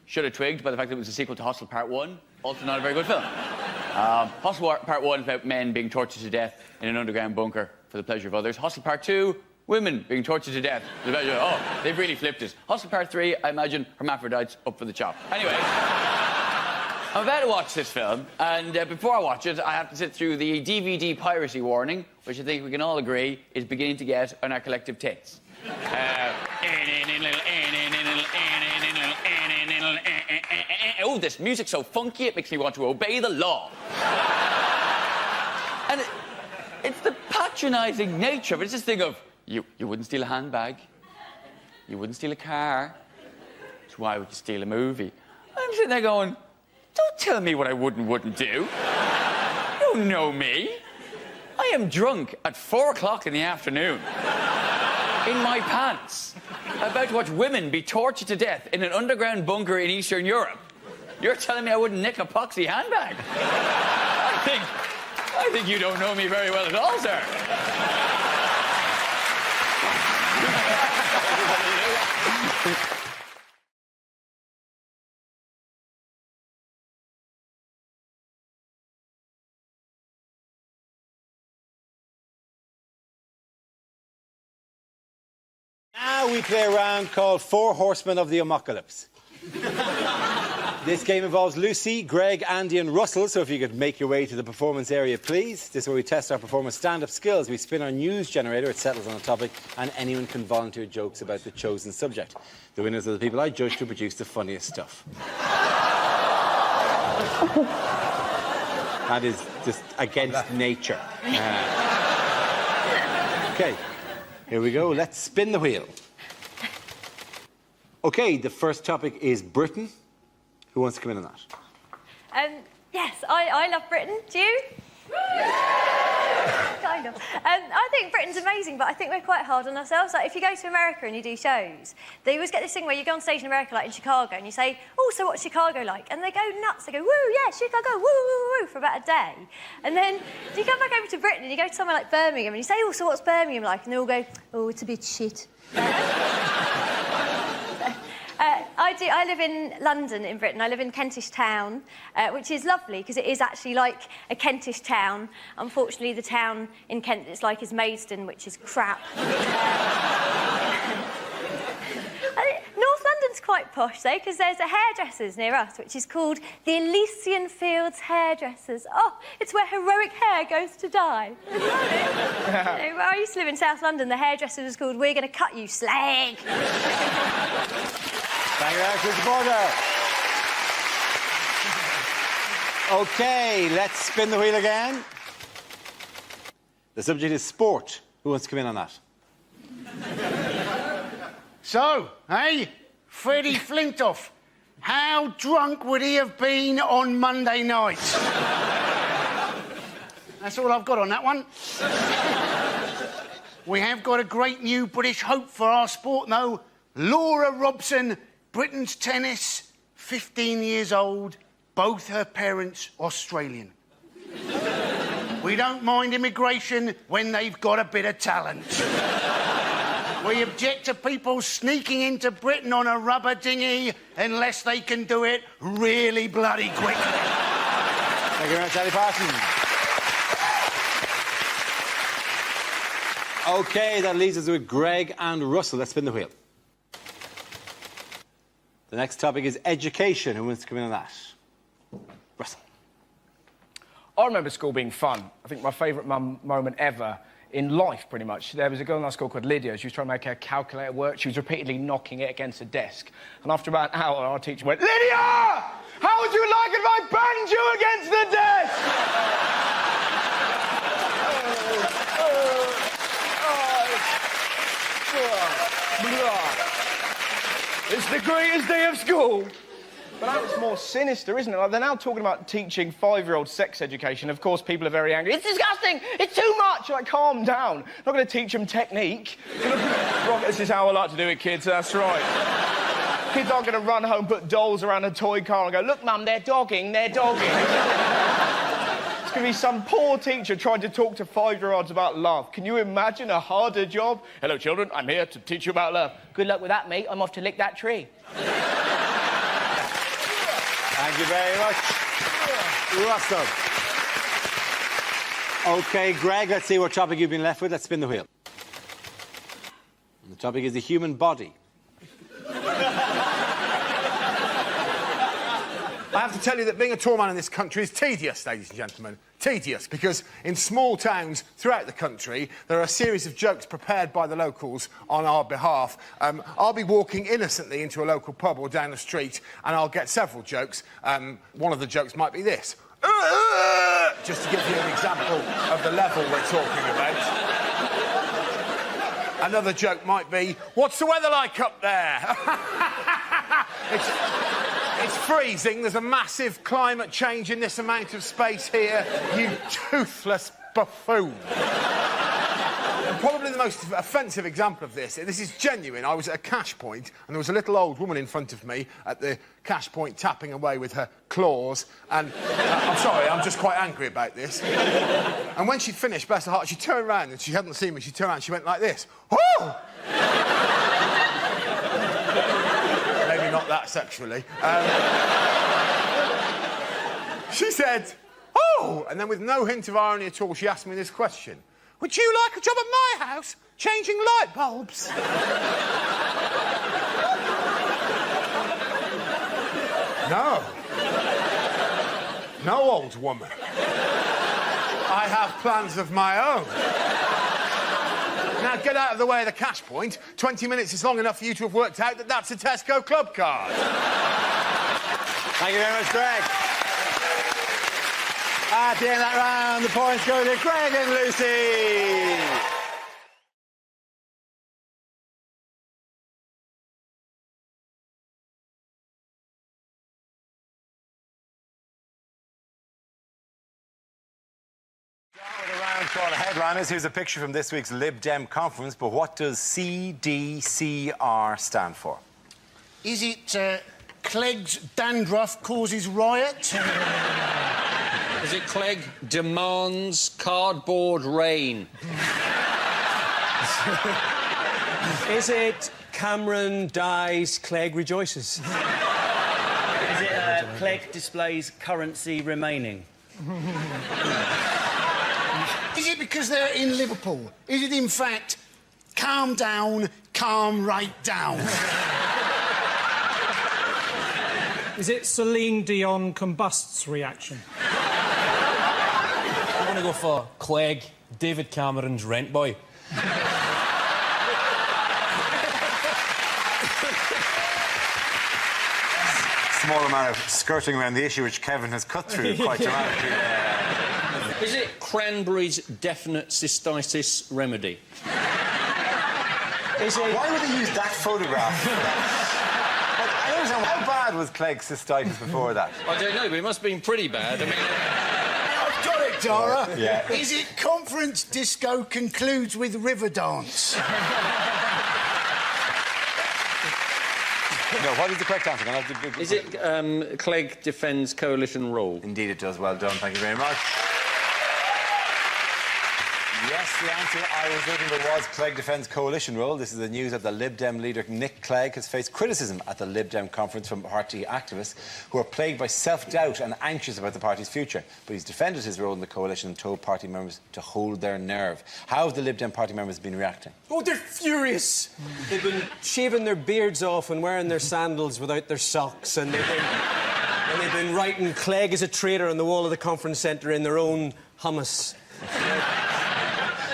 Should have twigged by the fact that it was a sequel to Hostel Part 1, also not a very good film. Hostel Part 1 is about men being tortured to death in an underground bunker for the pleasure of others. Hostel Part 2, women being tortured to death for the pleasure of... Oh, they've really flipped it. Hostel Part 3, I imagine hermaphrodites up for the chop. Anyway... I'm about to watch this film, and before I watch it, I have to sit through the DVD piracy warning, which I think we can all agree is beginning to get on our collective tits. Oh, this music's so funky, it makes me want to obey the law. And it's the patronising nature of it. It's this thing of, you wouldn't steal a handbag, you wouldn't steal a car, so why would you steal a movie? I'm sitting there going... Don't tell me what I wouldn't do. You don't know me. I am drunk at 4 o'clock in the afternoon. In my pants. About to watch women be tortured to death in an underground bunker in Eastern Europe. You're telling me I wouldn't nick a poxy handbag? I think you don't know me very well at all, sir. Now we play a round called Four Horsemen of the Apocalypse. This game involves Lucy, Greg, Andy and Russell, so if you could make your way to the performance area, please. This is where we test our performers' stand-up skills. We spin our news generator, it settles on a topic, and anyone can volunteer jokes about the chosen subject. The winners are the people I judge to produce the funniest stuff. That is just against nature. OK, here we go. Let's spin the wheel. OK, the first topic is Britain. Who wants to come in on that? Yes, I love Britain. Do you? Kind of. I think Britain's amazing, but I think we're quite hard on ourselves. Like, if you go to America and you do shows, they always get this thing where you go on stage in America, like in Chicago, and you say, oh, so what's Chicago like? And they go nuts. They go, woo, yeah, Chicago, woo, woo, woo, for about a day. And then you come back over to Britain and you go to somewhere like Birmingham and you say, oh, so what's Birmingham like? And they all go, oh, it's a bit shit. I live in London, in Britain. I live in Kentish Town, which is lovely because it is actually like a Kentish town. Unfortunately, the town in Kent it's like is Maidstone, which is crap. North London's quite posh, though, because there's a hairdresser's near us, which is called the Elysian Fields Hairdressers. Oh, it's where heroic hair goes to die. Isn't that it? Where I used to live in South London, the hairdresser was called We're Going to Cut You, Slag. Thank you very much, Mr. Porter. OK, let's spin the wheel again. The subject is sport. Who wants to come in on that? So, hey, Freddie Flintoff, how drunk would he have been on Monday night? That's all I've got on that one. We have got a great new British hope for our sport, though. Laura Robson, Britain's tennis, 15 years old, both her parents Australian. We don't mind immigration when they've got a bit of talent. We object to people sneaking into Britain on a rubber dinghy unless they can do it really bloody quickly. Thank you very much, Ali Parsons. OK, that leaves us with Greg and Russell. Let's spin the wheel. The next topic is education. Who wants to come in on that? Russell. I remember school being fun. I think my favourite moment ever in life, pretty much. There was a girl in our school called Lydia. She was trying to make her calculator work. She was repeatedly knocking it against a desk. And after about an hour, our teacher went, "Lydia! How would you like it if I banged you against the desk?" It's the greatest day of school. But now it's more sinister, isn't it? Like, they're now talking about teaching 5-year-olds sex education. Of course, people are very angry. It's disgusting! It's too much! Like, calm down. Not going to teach them technique. Right, this is how I like to do it, kids. That's right. Kids aren't going to run home, put dolls around a toy car and go, "Look, Mum, they're dogging, they're dogging." It's going to be some poor teacher trying to talk to 5-year-olds about love. Can you imagine a harder job? "Hello, children. I'm here to teach you about love." "Good luck with that, mate. I'm off to lick that tree." Thank you very much. Russell. OK, Greg, let's see what topic you've been left with. Let's spin the wheel. And the topic is the human body. I have to tell you that being a tall man in this country is tedious, ladies and gentlemen. Tedious, because in small towns throughout the country, there are a series of jokes prepared by the locals on our behalf. I'll be walking innocently into a local pub or down the street, and I'll get several jokes. One of the jokes might be this. Just to give you an example of the level we're talking about. Another joke might be, "What's the weather like up there?" It's freezing. There's a massive climate change in this amount of space here. You toothless buffoon. And probably the most offensive example of this is genuine. I was at a cash point, and there was a little old woman in front of me at the cash point tapping away with her claws. And I'm sorry, I'm just quite angry about this. And when she'd finished, bless her heart, she turned around, and she hadn't seen me. She turned around and she went like this. "Oh!" Not that sexually. She said, "Oh!" And then with no hint of irony at all, she asked me this question. "Would you like a job at my house, changing light bulbs?" No. No, old woman. I have plans of my own. Now, get out of the way of the cash point. 20 minutes is long enough for you to have worked out that that's a Tesco club card. Thank you very much, Greg. At the end of that round, the points go to Greg and Lucy. Called Headliners. Here's a picture from this week's Lib Dem conference, but what does CDCR stand for? Is it Clegg's dandruff causes riot? Is it Clegg demands cardboard rain? Is it Cameron dies, Clegg rejoices? Is it Clegg displays currency remaining? Is it because they're in Liverpool? Is it, in fact, calm down, calm right down? Is it Celine Dion combusts reaction? I'm going to go for Clegg, David Cameron's rent boy. Small amount of skirting around the issue which Kevin has cut through quite dramatically. Is it Cranberry's definite cystitis remedy? Is it... Why would they use that photograph? I don't understand. How bad was Clegg's cystitis before that? I don't know, but it must have been pretty bad. I mean... I've got it, Dara. Yeah. Is it conference disco concludes with river dance? No, what is the correct answer? Is it Clegg defends coalition rule? Indeed it does. Well done. Thank you very much. Yes, the answer I was looking for was Clegg defends coalition rule. This is the news that the Lib Dem leader Nick Clegg has faced criticism at the Lib Dem conference from party activists who are plagued by self-doubt and anxious about the party's future. But he's defended his role in the coalition and told party members to hold their nerve. How have the Lib Dem party members been reacting? Oh, they're furious. They've been shaving their beards off and wearing their sandals without their socks, and they've been writing Clegg is a traitor on the wall of the conference centre in their own hummus.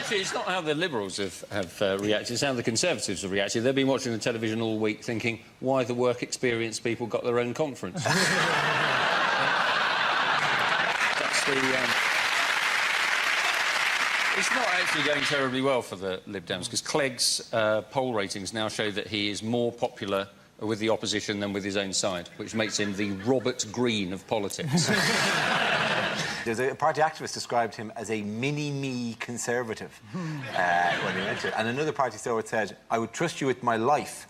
actually, it's not how the Liberals have reacted, it's how the Conservatives have reacted. They've been watching the television all week thinking, why the work experience people got their own conference. That's the... It's not actually going terribly well for the Lib Dems, because Clegg's poll ratings now show that he is more popular with the opposition than with his own side, which makes him the Robert Greene of politics. There's a party activist described him as a mini-me conservative when he went to it. And another party stalwart said, I would trust you with my life,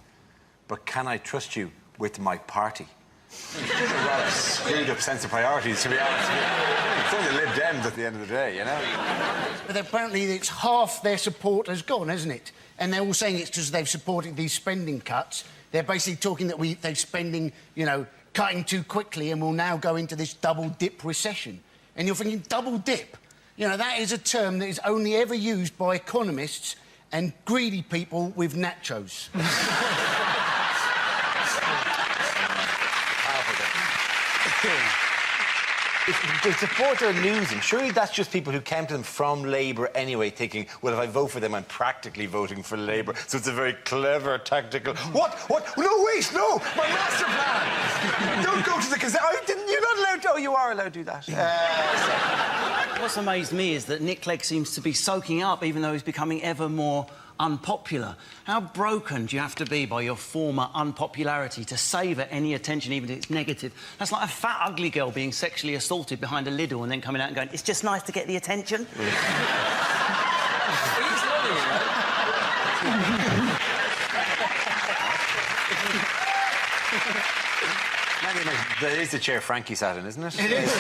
but can I trust you with my party? A rather screwed-up sense of priorities, to be honest. It's only the Lib Dems at the end of the day, you know? But apparently it's half their support has gone, hasn't it? And they're all saying it's because they've supported these spending cuts. They're basically talking that they're spending, you know, cutting too quickly and will now go into this double-dip recession. And you're thinking, double dip? You know, that is a term that is only ever used by economists and greedy people with nachos. If the support are losing, surely that's just people who came to them from Labour anyway, thinking, well, if I vote for them, I'm practically voting for Labour. So it's a very clever, tactical... What? No, wait, no! My master plan! Don't go to the... You're not allowed to... Oh, you are allowed to do that. What's amazed me is that Nick Clegg seems to be soaking up, even though he's becoming ever more unpopular. How broken do you have to be by your former unpopularity to savour any attention, even if it's negative? That's like a fat, ugly girl being sexually assaulted behind a Lidl and then coming out and going, it's just nice to get the attention. That is the chair Frankie sat in, isn't it? It is.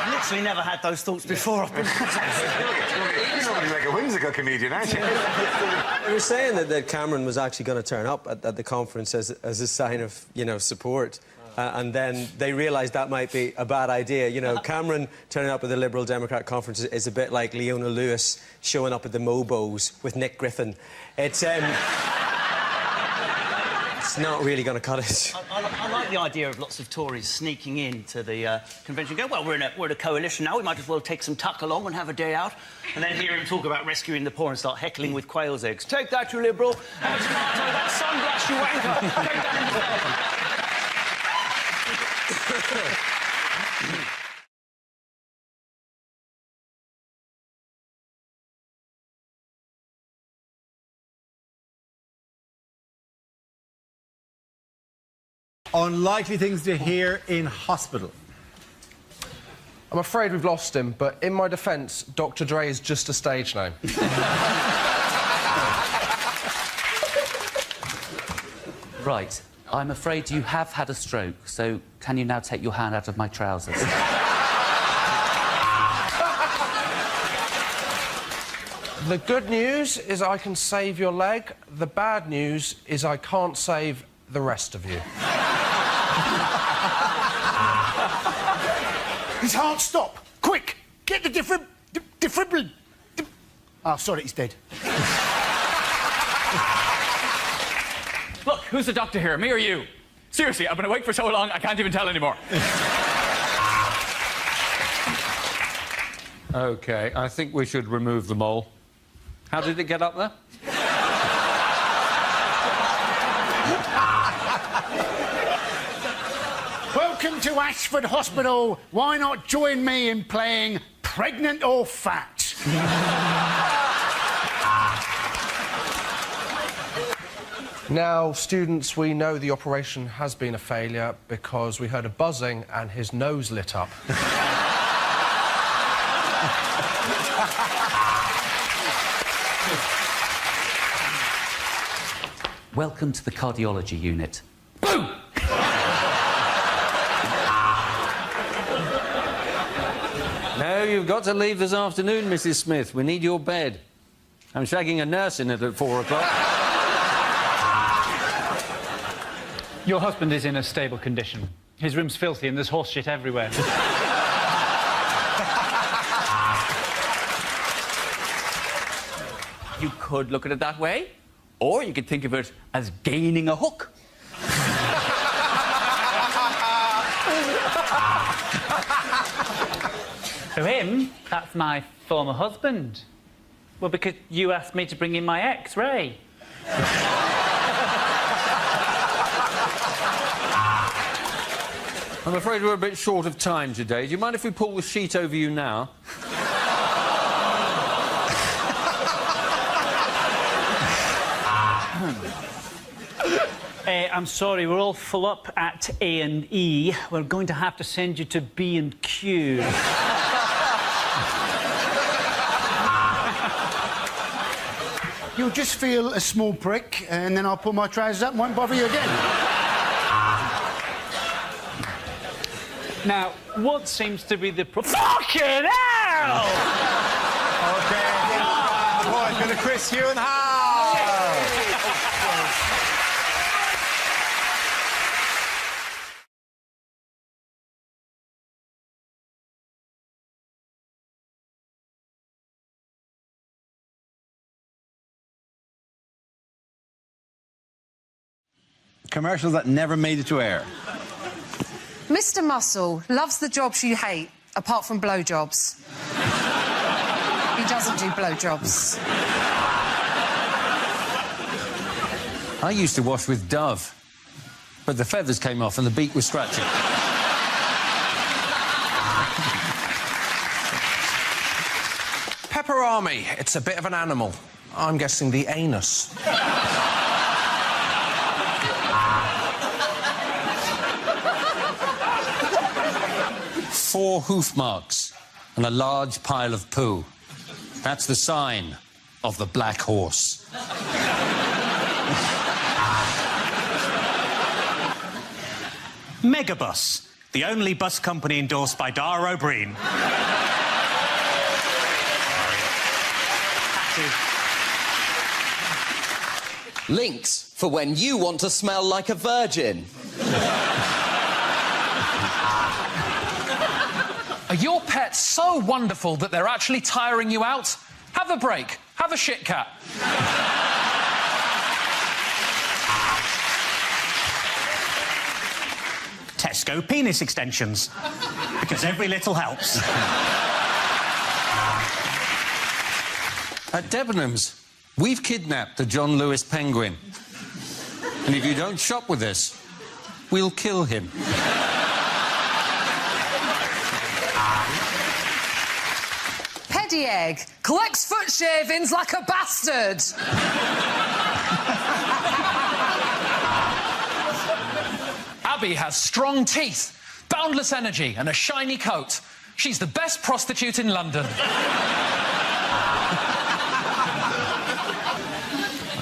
I've literally never had those thoughts before. I've been... You're like a whimsical comedian, aren't you? They were saying that Cameron was actually going to turn up at the conference as a sign of, you know, support. And then they realised that might be a bad idea. You know, Cameron turning up at the Liberal Democrat conference is a bit like Leona Lewis showing up at the Mobos with Nick Griffin. It's not really going to cut it. I like the idea of lots of Tories sneaking into the convention and go, well, we're in a coalition now, we might as well take some tuck along and have a day out. And then hear him talk about rescuing the poor and start heckling with quail's eggs. Take that, you Liberal. Have a tomato, that sunglass, you wanker. Take that. Unlikely things to hear in hospital. I'm afraid we've lost him, but in my defence, Dr. Dre is just a stage name. Right. I'm afraid you have had a stroke, so can you now take your hand out of my trousers? The good news is I can save your leg. The bad news is I can't save the rest of you. His heart stop! Quick! Get the defibrillator. Oh, sorry, he's dead. Look, who's the doctor here, me or you? Seriously, I've been awake for so long, I can't even tell anymore. OK, I think we should remove the mole. How did it get up there? Welcome to Ashford Hospital. Why not join me in playing Pregnant or Fat? Now, students, we know the operation has been a failure because we heard a buzzing and his nose lit up. Welcome to the cardiology unit. No, you've got to leave this afternoon, Mrs. Smith. We need your bed. I'm shagging a nurse in it at 4 o'clock. Your husband is in a stable condition. His room's filthy and there's horse shit everywhere. You could look at it that way, or you could think of it as gaining a hook. For him, that's my former husband. Well, because you asked me to bring in my ex, Ray. I'm afraid we're a bit short of time today. Do you mind if we pull the sheet over you now? I'm sorry, we're all full up at A&E. We're going to have to send you to B&Q. You'll just feel a small prick, and then I'll pull my trousers up and won't bother you again. Now, what seems to be the Fucking hell! OK, the point for the Chris Hugh Howe. Commercials that never made it to air. Mr. Muscle loves the jobs you hate, apart from blowjobs. He doesn't do blowjobs. I used to wash with Dove, but the feathers came off and the beak was scratching. Pepperami. It's a bit of an animal. I'm guessing the anus. 4 hoof marks and a large pile of poo. That's the sign of the black horse. Megabus, the only bus company endorsed by Dara O'Brien. Links for when you want to smell like a virgin. Are your pets so wonderful that they're actually tiring you out? Have a break. Have a shit cat. Tesco penis extensions. Because every little helps. At Debenhams, we've kidnapped the John Lewis penguin. And if you don't shop with us, we'll kill him. Egg collects foot shavings like a bastard. Abby has strong teeth, boundless energy and a shiny coat. She's the best prostitute in London.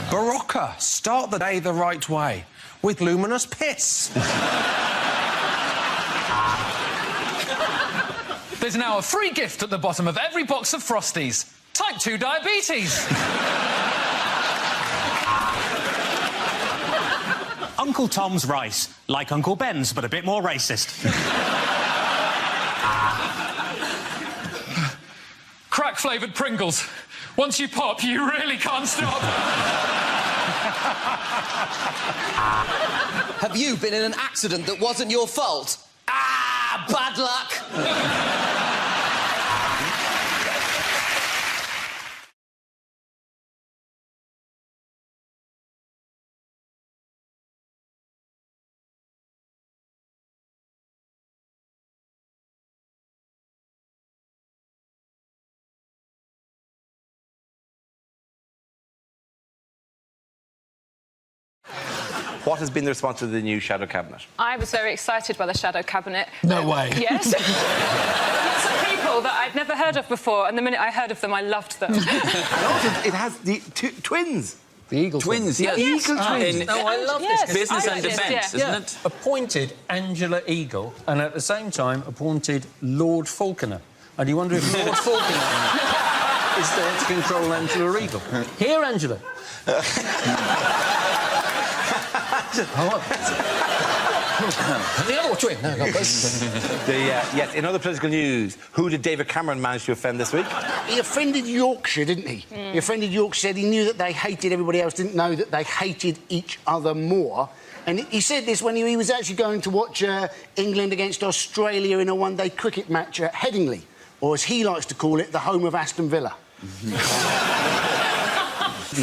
Barocca. Start the day the right way with luminous piss. There's now a free gift at the bottom of every box of Frosties. Type 2 diabetes. Uncle Tom's rice. Like Uncle Ben's, but a bit more racist. Crack-flavoured Pringles. Once you pop, you really can't stop. Have you been in an accident that wasn't your fault? Ah, bad luck! What has been the response to the new Shadow Cabinet? I was very excited by the Shadow Cabinet. No way. Yes. Lots of people that I'd never heard of before, and the minute I heard of them, I loved them. And also, it has the twins. The Eagle Twins, twins. yes. Eagle twins. No, I love Yes, this. Business I and like this, defence, yeah. isn't it? Appointed Angela Eagle and at the same time appointed Lord Falconer. And you wonder if Lord Falconer is there to control Angela Eagle. Here, Angela. The other twin. No, God, Yes, in other political news, who did David Cameron manage to offend this week? He offended Yorkshire, didn't he? He offended Yorkshire, said he knew that they hated everybody else, didn't know that they hated each other more. And he said this when he was actually going to watch England against Australia in a one-day cricket match at Headingley. or as he likes to call it, the home of Aston Villa.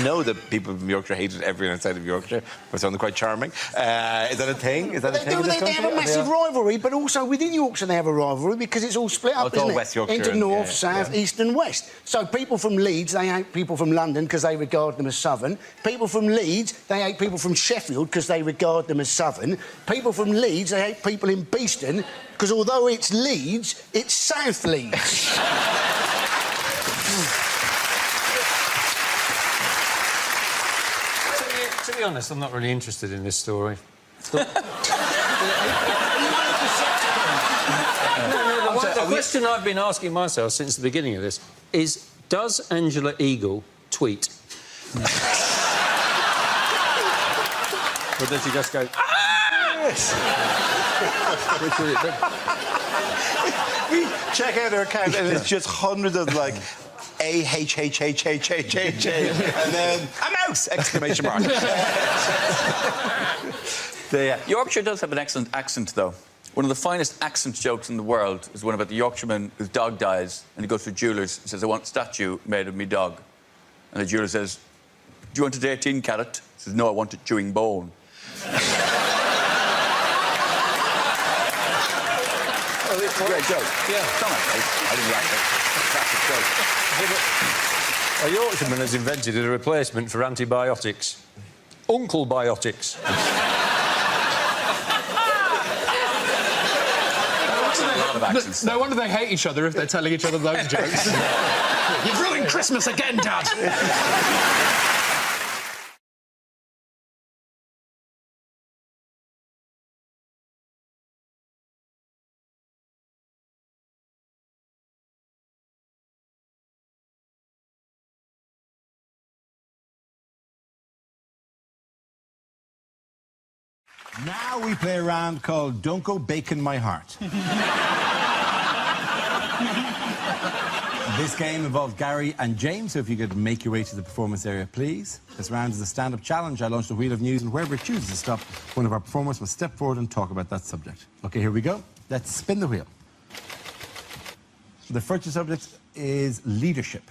Know that people from Yorkshire hated everyone outside of Yorkshire. But sounded quite charming. Is that a thing? Is that a thing? They have a massive rivalry, but also within Yorkshire they have a rivalry because it's all split up, it's all isn't it? West Yorkshire Into and- north, south, east, and west. So people from Leeds they hate people from London because they regard them as southern. People from Leeds they hate people from Sheffield because they regard them as southern. People from Leeds they hate people in Beeston because although it's Leeds, it's South Leeds. To be honest, I'm not really interested in this story. The question I've been asking myself since the beginning of this is, does Angela Eagle tweet? Or does she just go, Yes. We check out her account and it's just hundreds of, like, A-H-H-H-H-H-H-H, and then a mouse! Exclamation mark. Yorkshire does have an excellent accent, though. One of the finest accent jokes in the world is one about the Yorkshireman whose dog dies, and he goes to a jeweller's and says, I want a statue made of me dog. And the jeweller says, do you want a 18 carat? He says, no, I want it chewing bone. Oh, it's a great joke. Yeah. It's not like I didn't like it. Classic joke. a Yorkshireman has invented a replacement for antibiotics. Uncle Biotics. No wonder they hate each other if they're telling each other those jokes. You've ruined Christmas again, Dad! Now we play a round called Don't Go Bacon My Heart. This game involves Gary and James, so if you could make your way to the performance area, please. This round is a stand-up challenge. I launch the wheel of news, and wherever it chooses to stop, one of our performers will step forward and talk about that subject. OK, here we go. Let's spin the wheel. The first subject is leadership.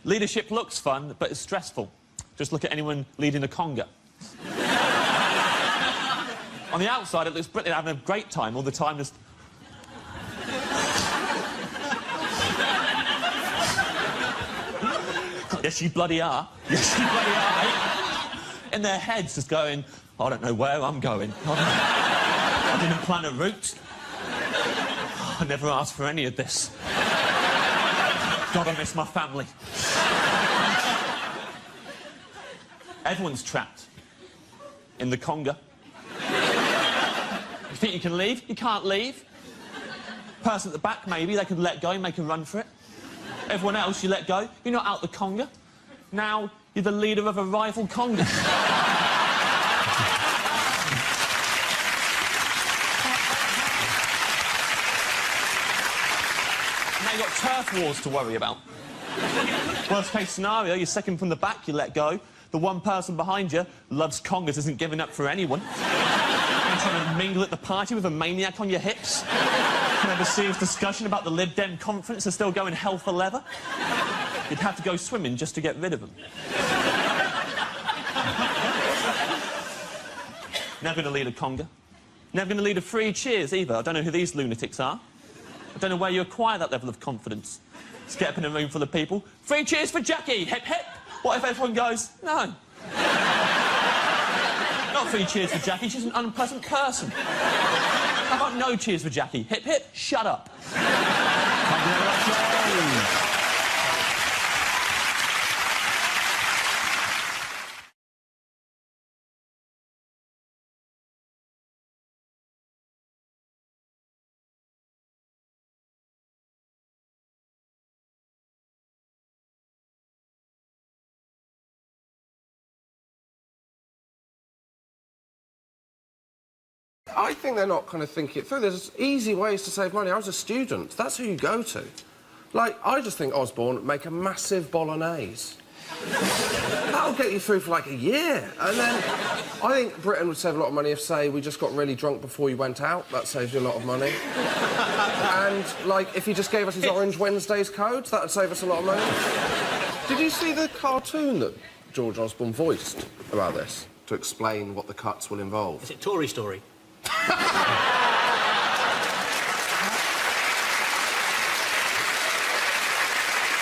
Leadership looks fun, but it's stressful. Just look at anyone leading a conga. On the outside, it looks brilliant, having a great time all the time, just... Yes, you bloody are. Yes, you bloody are, mate. In their heads, just going, I don't know where I'm going. I didn't plan a route. I never asked for any of this. God, I miss my family. Everyone's trapped in the conga. You think you can leave? You can't leave. Person at the back, maybe, they can let go, make a run for it. Everyone else, you let go. You're not out the conga. Now, you're the leader of a rival conga. Now you've got turf wars to worry about. Worst case scenario, you're second from the back, you let go. The one person behind you loves congas, isn't giving up for anyone. You're trying to mingle at the party with a maniac on your hips. Can have a serious discussion about the Lib Dem conference and still going hell for leather. You'd have to go swimming just to get rid of them. Never going to lead a conga. Never going to lead a Three Cheers either. I don't know who these lunatics are. I don't know where you acquire that level of confidence. Just get up in a room full of people. 3 cheers for Jackie! Hip, hip! What if everyone goes, no? Not 3 cheers for Jackie, she's an unpleasant person. How about no cheers for Jackie? Hip, hip, shut up. Thank you very much, James. I think they're not kind of thinking it through. There's easy ways to save money. I was a student. That's who you go to. Like, I just think Osborne make a massive bolognese. that'll get you through for like a year. And then I think Britain would save a lot of money if, say, we just got really drunk before you went out. That saves you a lot of money. And, like, if he just gave us his Orange Wednesdays code, that would save us a lot of money. Did you see the cartoon that George Osborne voiced about this to explain what the cuts will involve? Is it Tory Story?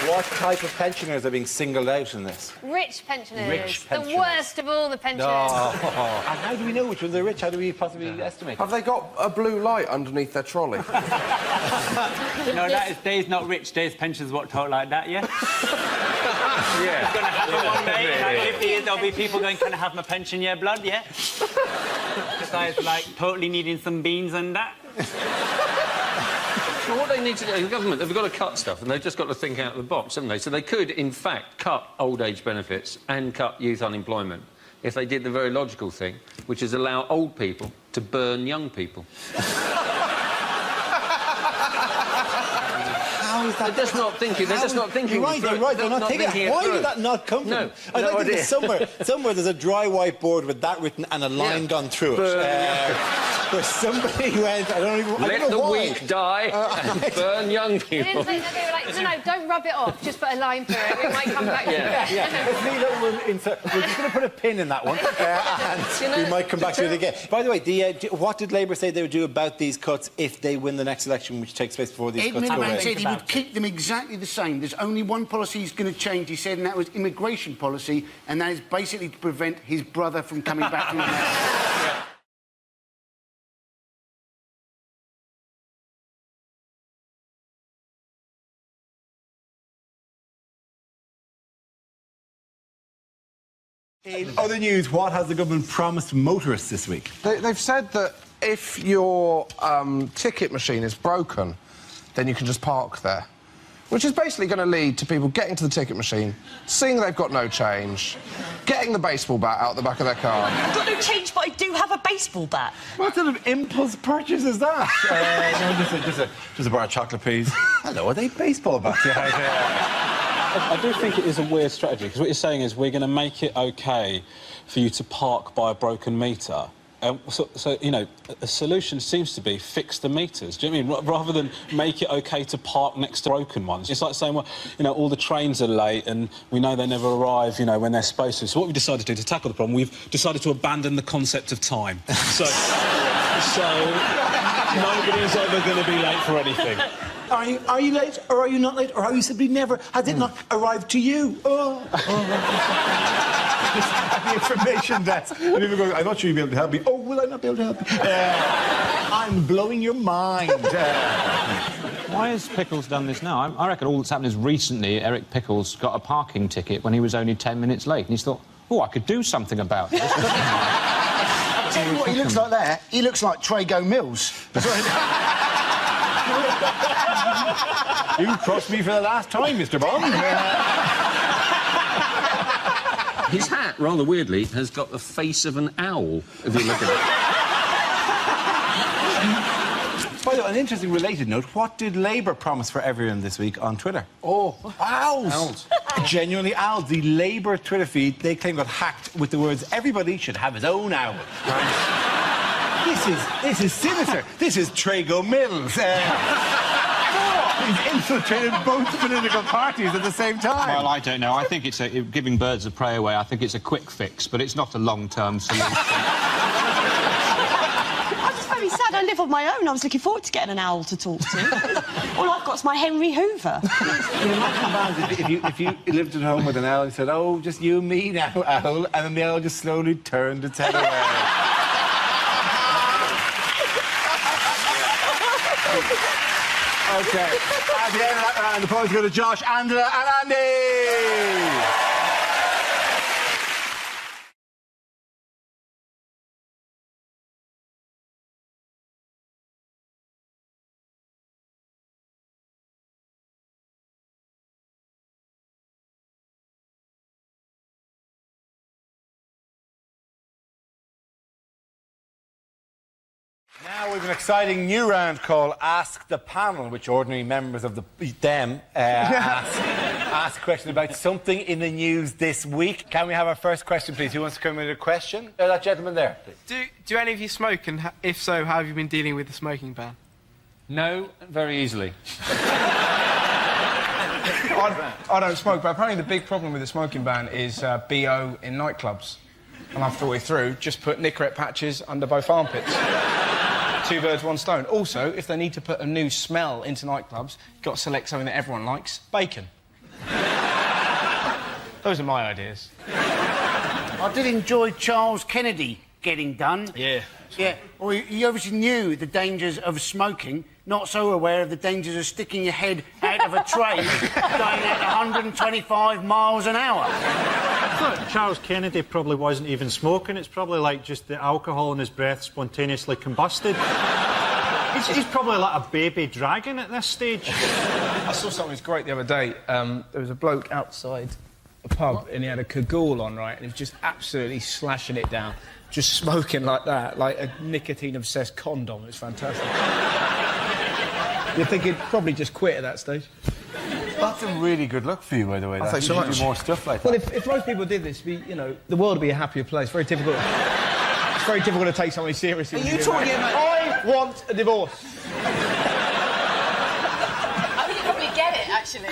What type of pensioners are being singled out in this? Rich pensioners. Rich pensioners. The worst of all the pensioners. Oh. And how do we know which ones are rich? How do we possibly estimate? Have they got a blue light underneath their trolley? No, that is Dave's not rich. Dave's pension's what talk like that, yeah? Yeah. It's going to happen one day. In like 50 years, there'll be people going, can I have my pension, yeah, blood, yeah? Because I was, like, totally needing some beans and that. So what they need to do, the government, they've got to cut stuff, and they've just got to think out of the box, haven't they? So they could, in fact, cut old age benefits and cut youth unemployment if they did the very logical thing, which is allow old people to burn young people. How is that? They're just not thinking. They're just not thinking. You're right. They're right. They're not thinking. Why did that not come from them? I No think idea. there's somewhere there's a dry whiteboard with that written and a line gone through it. Where somebody went, I don't Let know the why. weak die and burn young They people. didn't say that. They were like, no, don't rub it off. Just put a line through it. It might come back to you. Let's leave that one inside. We're just going to put a pin in that one, and we might come back to it again. By the way, what did Labour say they would do about these cuts if they win the next election, which takes place before these Ed cuts go Miliband away? said he would keep them exactly the same. There's only one policy he's going to change, he said, and that was immigration policy, and that is basically to prevent his brother from coming back from America. In other news, what has the government promised motorists this week? They've said that if your ticket machine is broken, then you can just park there. Which is basically going to lead to people getting to the ticket machine, seeing they've got no change, getting the baseball bat out the back of their car. I've got no change, but I do have a baseball bat. What sort of impulse purchase is that? No, just a bar of chocolate, please. Hello, are they baseball bats? I do think it is a weird strategy, because what you're saying is we're going to make it OK for you to park by a broken meter. So, you know, a solution seems to be fix the meters. Do you know what I mean? Rather than make it OK to park next to broken ones. It's like saying, well, you know, all the trains are late and we know they never arrive, you know, when they're supposed to. So what we've decided to do to tackle the problem, we've decided to abandon the concept of time. So nobody's ever going to be late for anything. Are you late, or are you not late, or are you simply never? Has it not arrived to you? At the information desk. And people go, I'm not sure you'll be able to help me. Oh, will I not be able to help you? I'm blowing your mind. Why has Pickles done this now? I reckon all that's happened is recently Eric Pickles got a parking ticket when he was only 10 minutes late, and he's thought, oh, I could do something about this. I'll tell you what he looks like there. He looks like Trago Mills. You crossed me for the last time, Mr. Bond. His hat, rather weirdly, has got the face of an owl, if you look at it. By the way, an interesting related note, what did Labour promise for everyone this week on Twitter? Oh, owls. Genuinely owls. The Labour Twitter feed, they claim, got hacked with the words, everybody should have his own owl. This is sinister. This is Trago Mills. He's infiltrated both political parties at the same time. Well, I don't know. I think it's giving birds of prey away. I think it's a quick fix, but it's not a long-term solution. I'm just very sad. I live on my own. I was looking forward to getting an owl to talk to. All I've got's my Henry Hoover. If you lived at home with an owl and said, oh, just you and me now, owl, and then the owl just slowly turned its head away. OK, at the end of that round, the points go to Josh, Angela and Andy! Now we've an exciting new round called Ask the Panel, which ordinary members of ask questions about something in the news this week. Can we have our first question, please? Who wants to come with a question? That gentleman there, please. Do any of you smoke, and if so, how have you been dealing with the smoking ban? No, very easily. I don't smoke, but apparently the big problem with the smoking ban is BO in nightclubs. And I've thought it through, just put Nicorette patches under both armpits. 2 birds, 1 stone. Also, if they need to put a new smell into nightclubs, you've got to select something that everyone likes. Bacon. Those are my ideas. I did enjoy Charles Kennedy getting done. Yeah. Yeah. Well, he obviously knew the dangers of smoking, not so aware of the dangers of sticking your head out of a train going at 125 miles an hour. I thought Charles Kennedy probably wasn't even smoking. It's probably like just the alcohol in his breath spontaneously combusted. He's probably like a baby dragon at this stage. I saw something that was great the other day. There was a bloke outside a pub and he had a cagoule on, right, and he was just absolutely slashing it down, just smoking like that, like a nicotine-obsessed condom. It was fantastic. You'd think he'd probably just quit at that stage. That's a really good look for you, by the way. Thanks so You much. should do more stuff like that. Well, if most people did this, the world would be a happier place. Very difficult. It's very difficult to take something seriously. Are you talking about... I want a divorce. I think you probably get it, actually.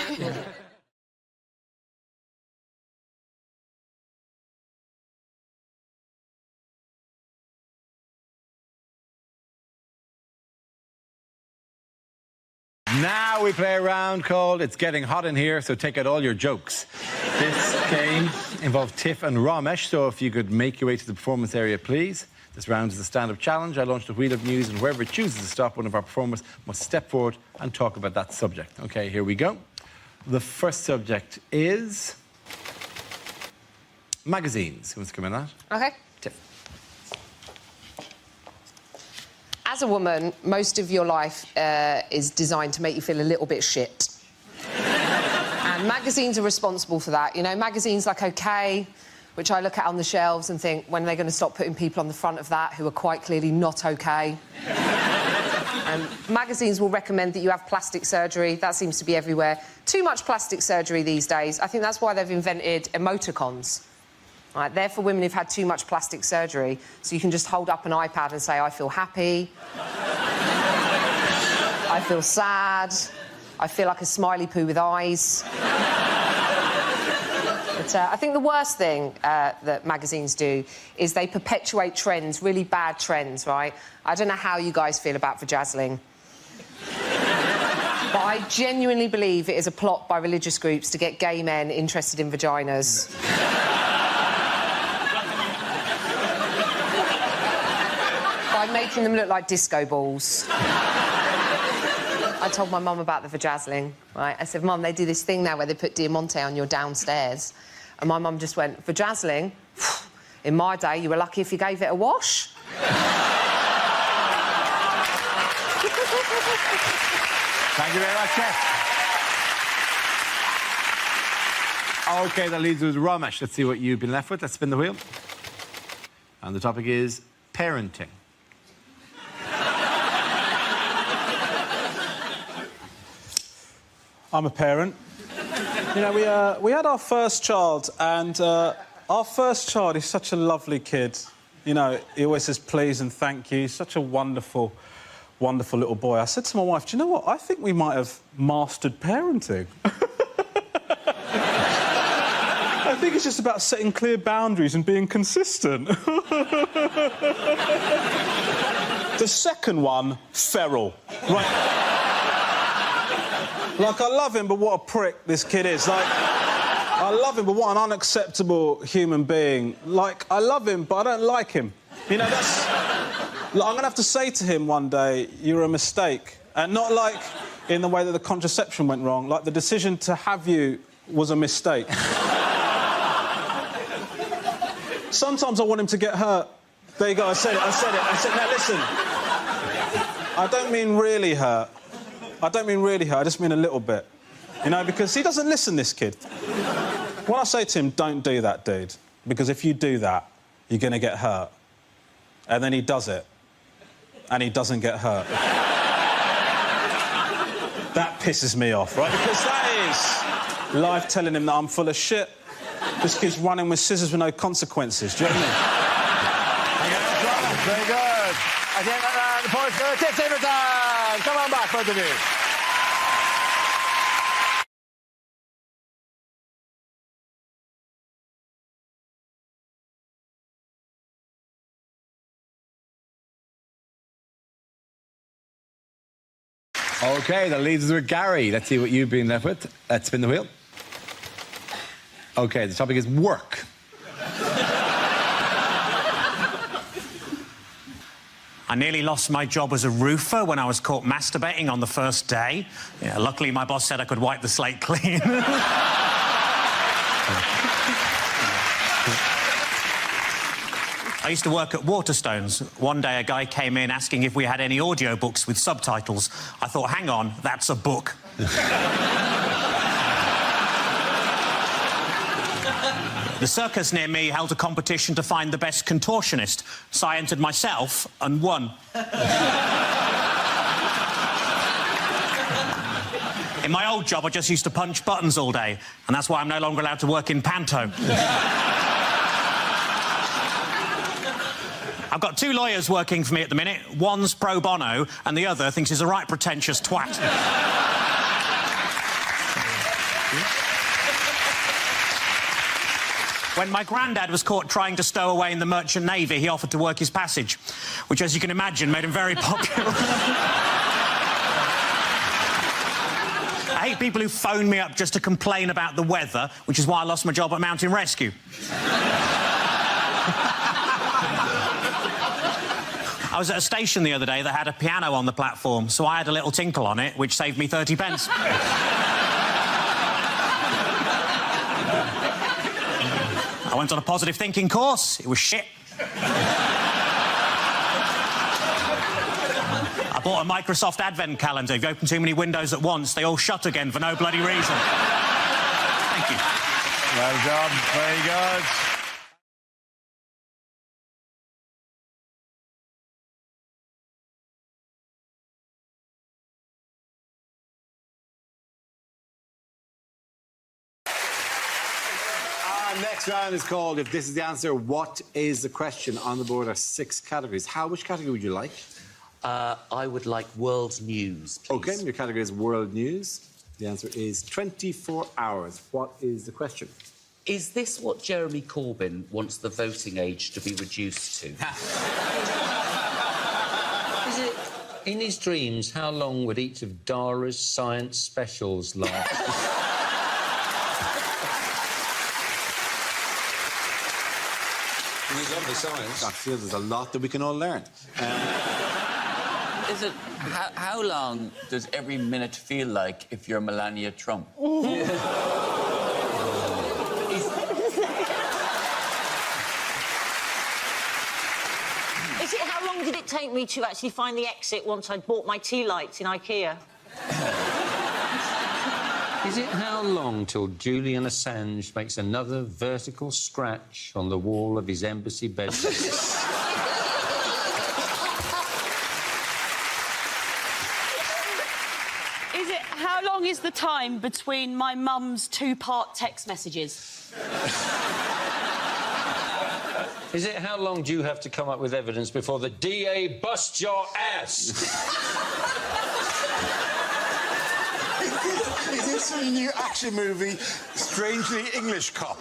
Now we play a round called It's Getting Hot in Here, so take out all your jokes. This game involved Tiff and Ramesh, so if you could make your way to the performance area, please. This round is a stand-up challenge. I launched a wheel of news, and whoever chooses to stop, one of our performers must step forward and talk about that subject. OK, here we go. The first subject is... magazines. Who wants to come in on that? OK. As a woman, most of your life is designed to make you feel a little bit shit. And magazines are responsible for that. You know, magazines like OK, which I look at on the shelves and think, when are they going to stop putting people on the front of that who are quite clearly not OK? Magazines will recommend that you have plastic surgery. That seems to be everywhere. Too much plastic surgery these days. I think that's why they've invented emoticons. Right, they're for women who've had too much plastic surgery, so you can just hold up an iPad and say, I feel happy, I feel sad, I feel like a smiley poo with eyes. But I think the worst thing that magazines do is they perpetuate trends, really bad trends, right? I don't know how you guys feel about vajazzling. But I genuinely believe it is a plot by religious groups to get gay men interested in vaginas. By making them look like disco balls. I told my mum about the vajazzling, right? I said, Mum, they do this thing now where they put Diamante on your downstairs. And my mum just went, vajazzling? In my day, you were lucky if you gave it a wash. Thank you very much, Jeff. OK, that leaves us with Ramesh. Let's see what you've been left with. Let's spin the wheel. And the topic is parenting. I'm a parent. You know, we had our first child, and our first child is such a lovely kid. You know, he always says please and thank you. He's such a wonderful, wonderful little boy. I said to my wife, do you know what? I think we might have mastered parenting. I think it's just about setting clear boundaries and being consistent. The second one, feral. Right. Like, I love him, but what a prick this kid is. Like, I love him, but what an unacceptable human being. Like, I love him, but I don't like him. You know, that's... Like, I'm going to have to say to him one day, you're a mistake. And not, like, in the way that the contraception went wrong. Like, the decision to have you was a mistake. Sometimes I want him to get hurt. There you go, I said it. Now, listen. I don't mean really hurt. I just mean a little bit. You know, because he doesn't listen, this kid. When I say to him, don't do that, dude, because if you do that, you're going to get hurt. And then he does it. and he doesn't get hurt. That pisses me off, right? Because that is live telling him that I'm full of shit. This kid's running with scissors with no consequences. Do you know what I mean? Very good. Again, the points go to Tip Saver time. Come on back, both of you. OK, that leaves us with Gary. Let's see what you've been left with. Let's spin the wheel. OK, the topic is work. I nearly lost my job as a roofer when I was caught masturbating on the first day. Yeah, luckily, my boss said I could wipe the slate clean. I used to work at Waterstones. One day, a guy came in asking if we had any audiobooks with subtitles. I thought, hang on, that's a book. The circus near me held a competition to find the best contortionist, so I entered myself and won. In my old job, I just used to punch buttons all day, and that's why I'm no longer allowed to work in panto. I've got 2 lawyers working for me at the minute. One's pro bono, and the other thinks he's a right pretentious twat. When my granddad was caught trying to stow away in the Merchant Navy, he offered to work his passage, which, as you can imagine, made him very popular. I hate people who phone me up just to complain about the weather, which is why I lost my job at Mountain Rescue. I was at a station the other day that had a piano on the platform, so I had a little tinkle on it, which saved me 30 pence. I went on a positive thinking course. It was shit. I bought a Microsoft Advent calendar. If you open too many windows at once, they all shut again for no bloody reason. Thank you. Well done. Very good. Next round is called If This Is the Answer, What Is the Question? On the board are 6 categories. Which category would you like? I would like world news, please. OK, your category is world news. The answer is 24 hours. What is the question? Is this what Jeremy Corbyn wants the voting age to be reduced to? Is it, in his dreams, how long would each of Dara's science specials last? We love the science. I feel there's a lot that we can all learn. Is it... How long does every minute feel like if you're Melania Trump? Is it how long did it take me to actually find the exit once I'd bought my tea lights in IKEA? Is it how long till Julian Assange makes another vertical scratch on the wall of his embassy bedroom? Is it how long is the time between my mum's 2-part text messages? Is it how long do you have to come up with evidence before the DA busts your ass? Is this from the new action movie, Strangely English Cop?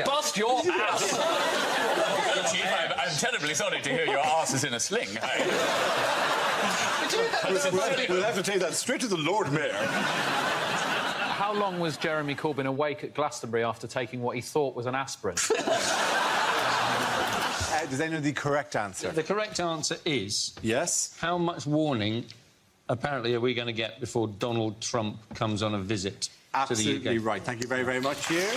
Bust your ass! Chief, I'm terribly sorry to hear your ass is in a sling. We'll have to take that straight to the Lord Mayor. How long was Jeremy Corbyn awake at Glastonbury after taking what he thought was an aspirin? Does anyone know the correct answer? The correct answer is... Yes? How much warning, apparently, are we going to get before Donald Trump comes on a visit to the UK? Absolutely right. Thank you very, very much, Hugh.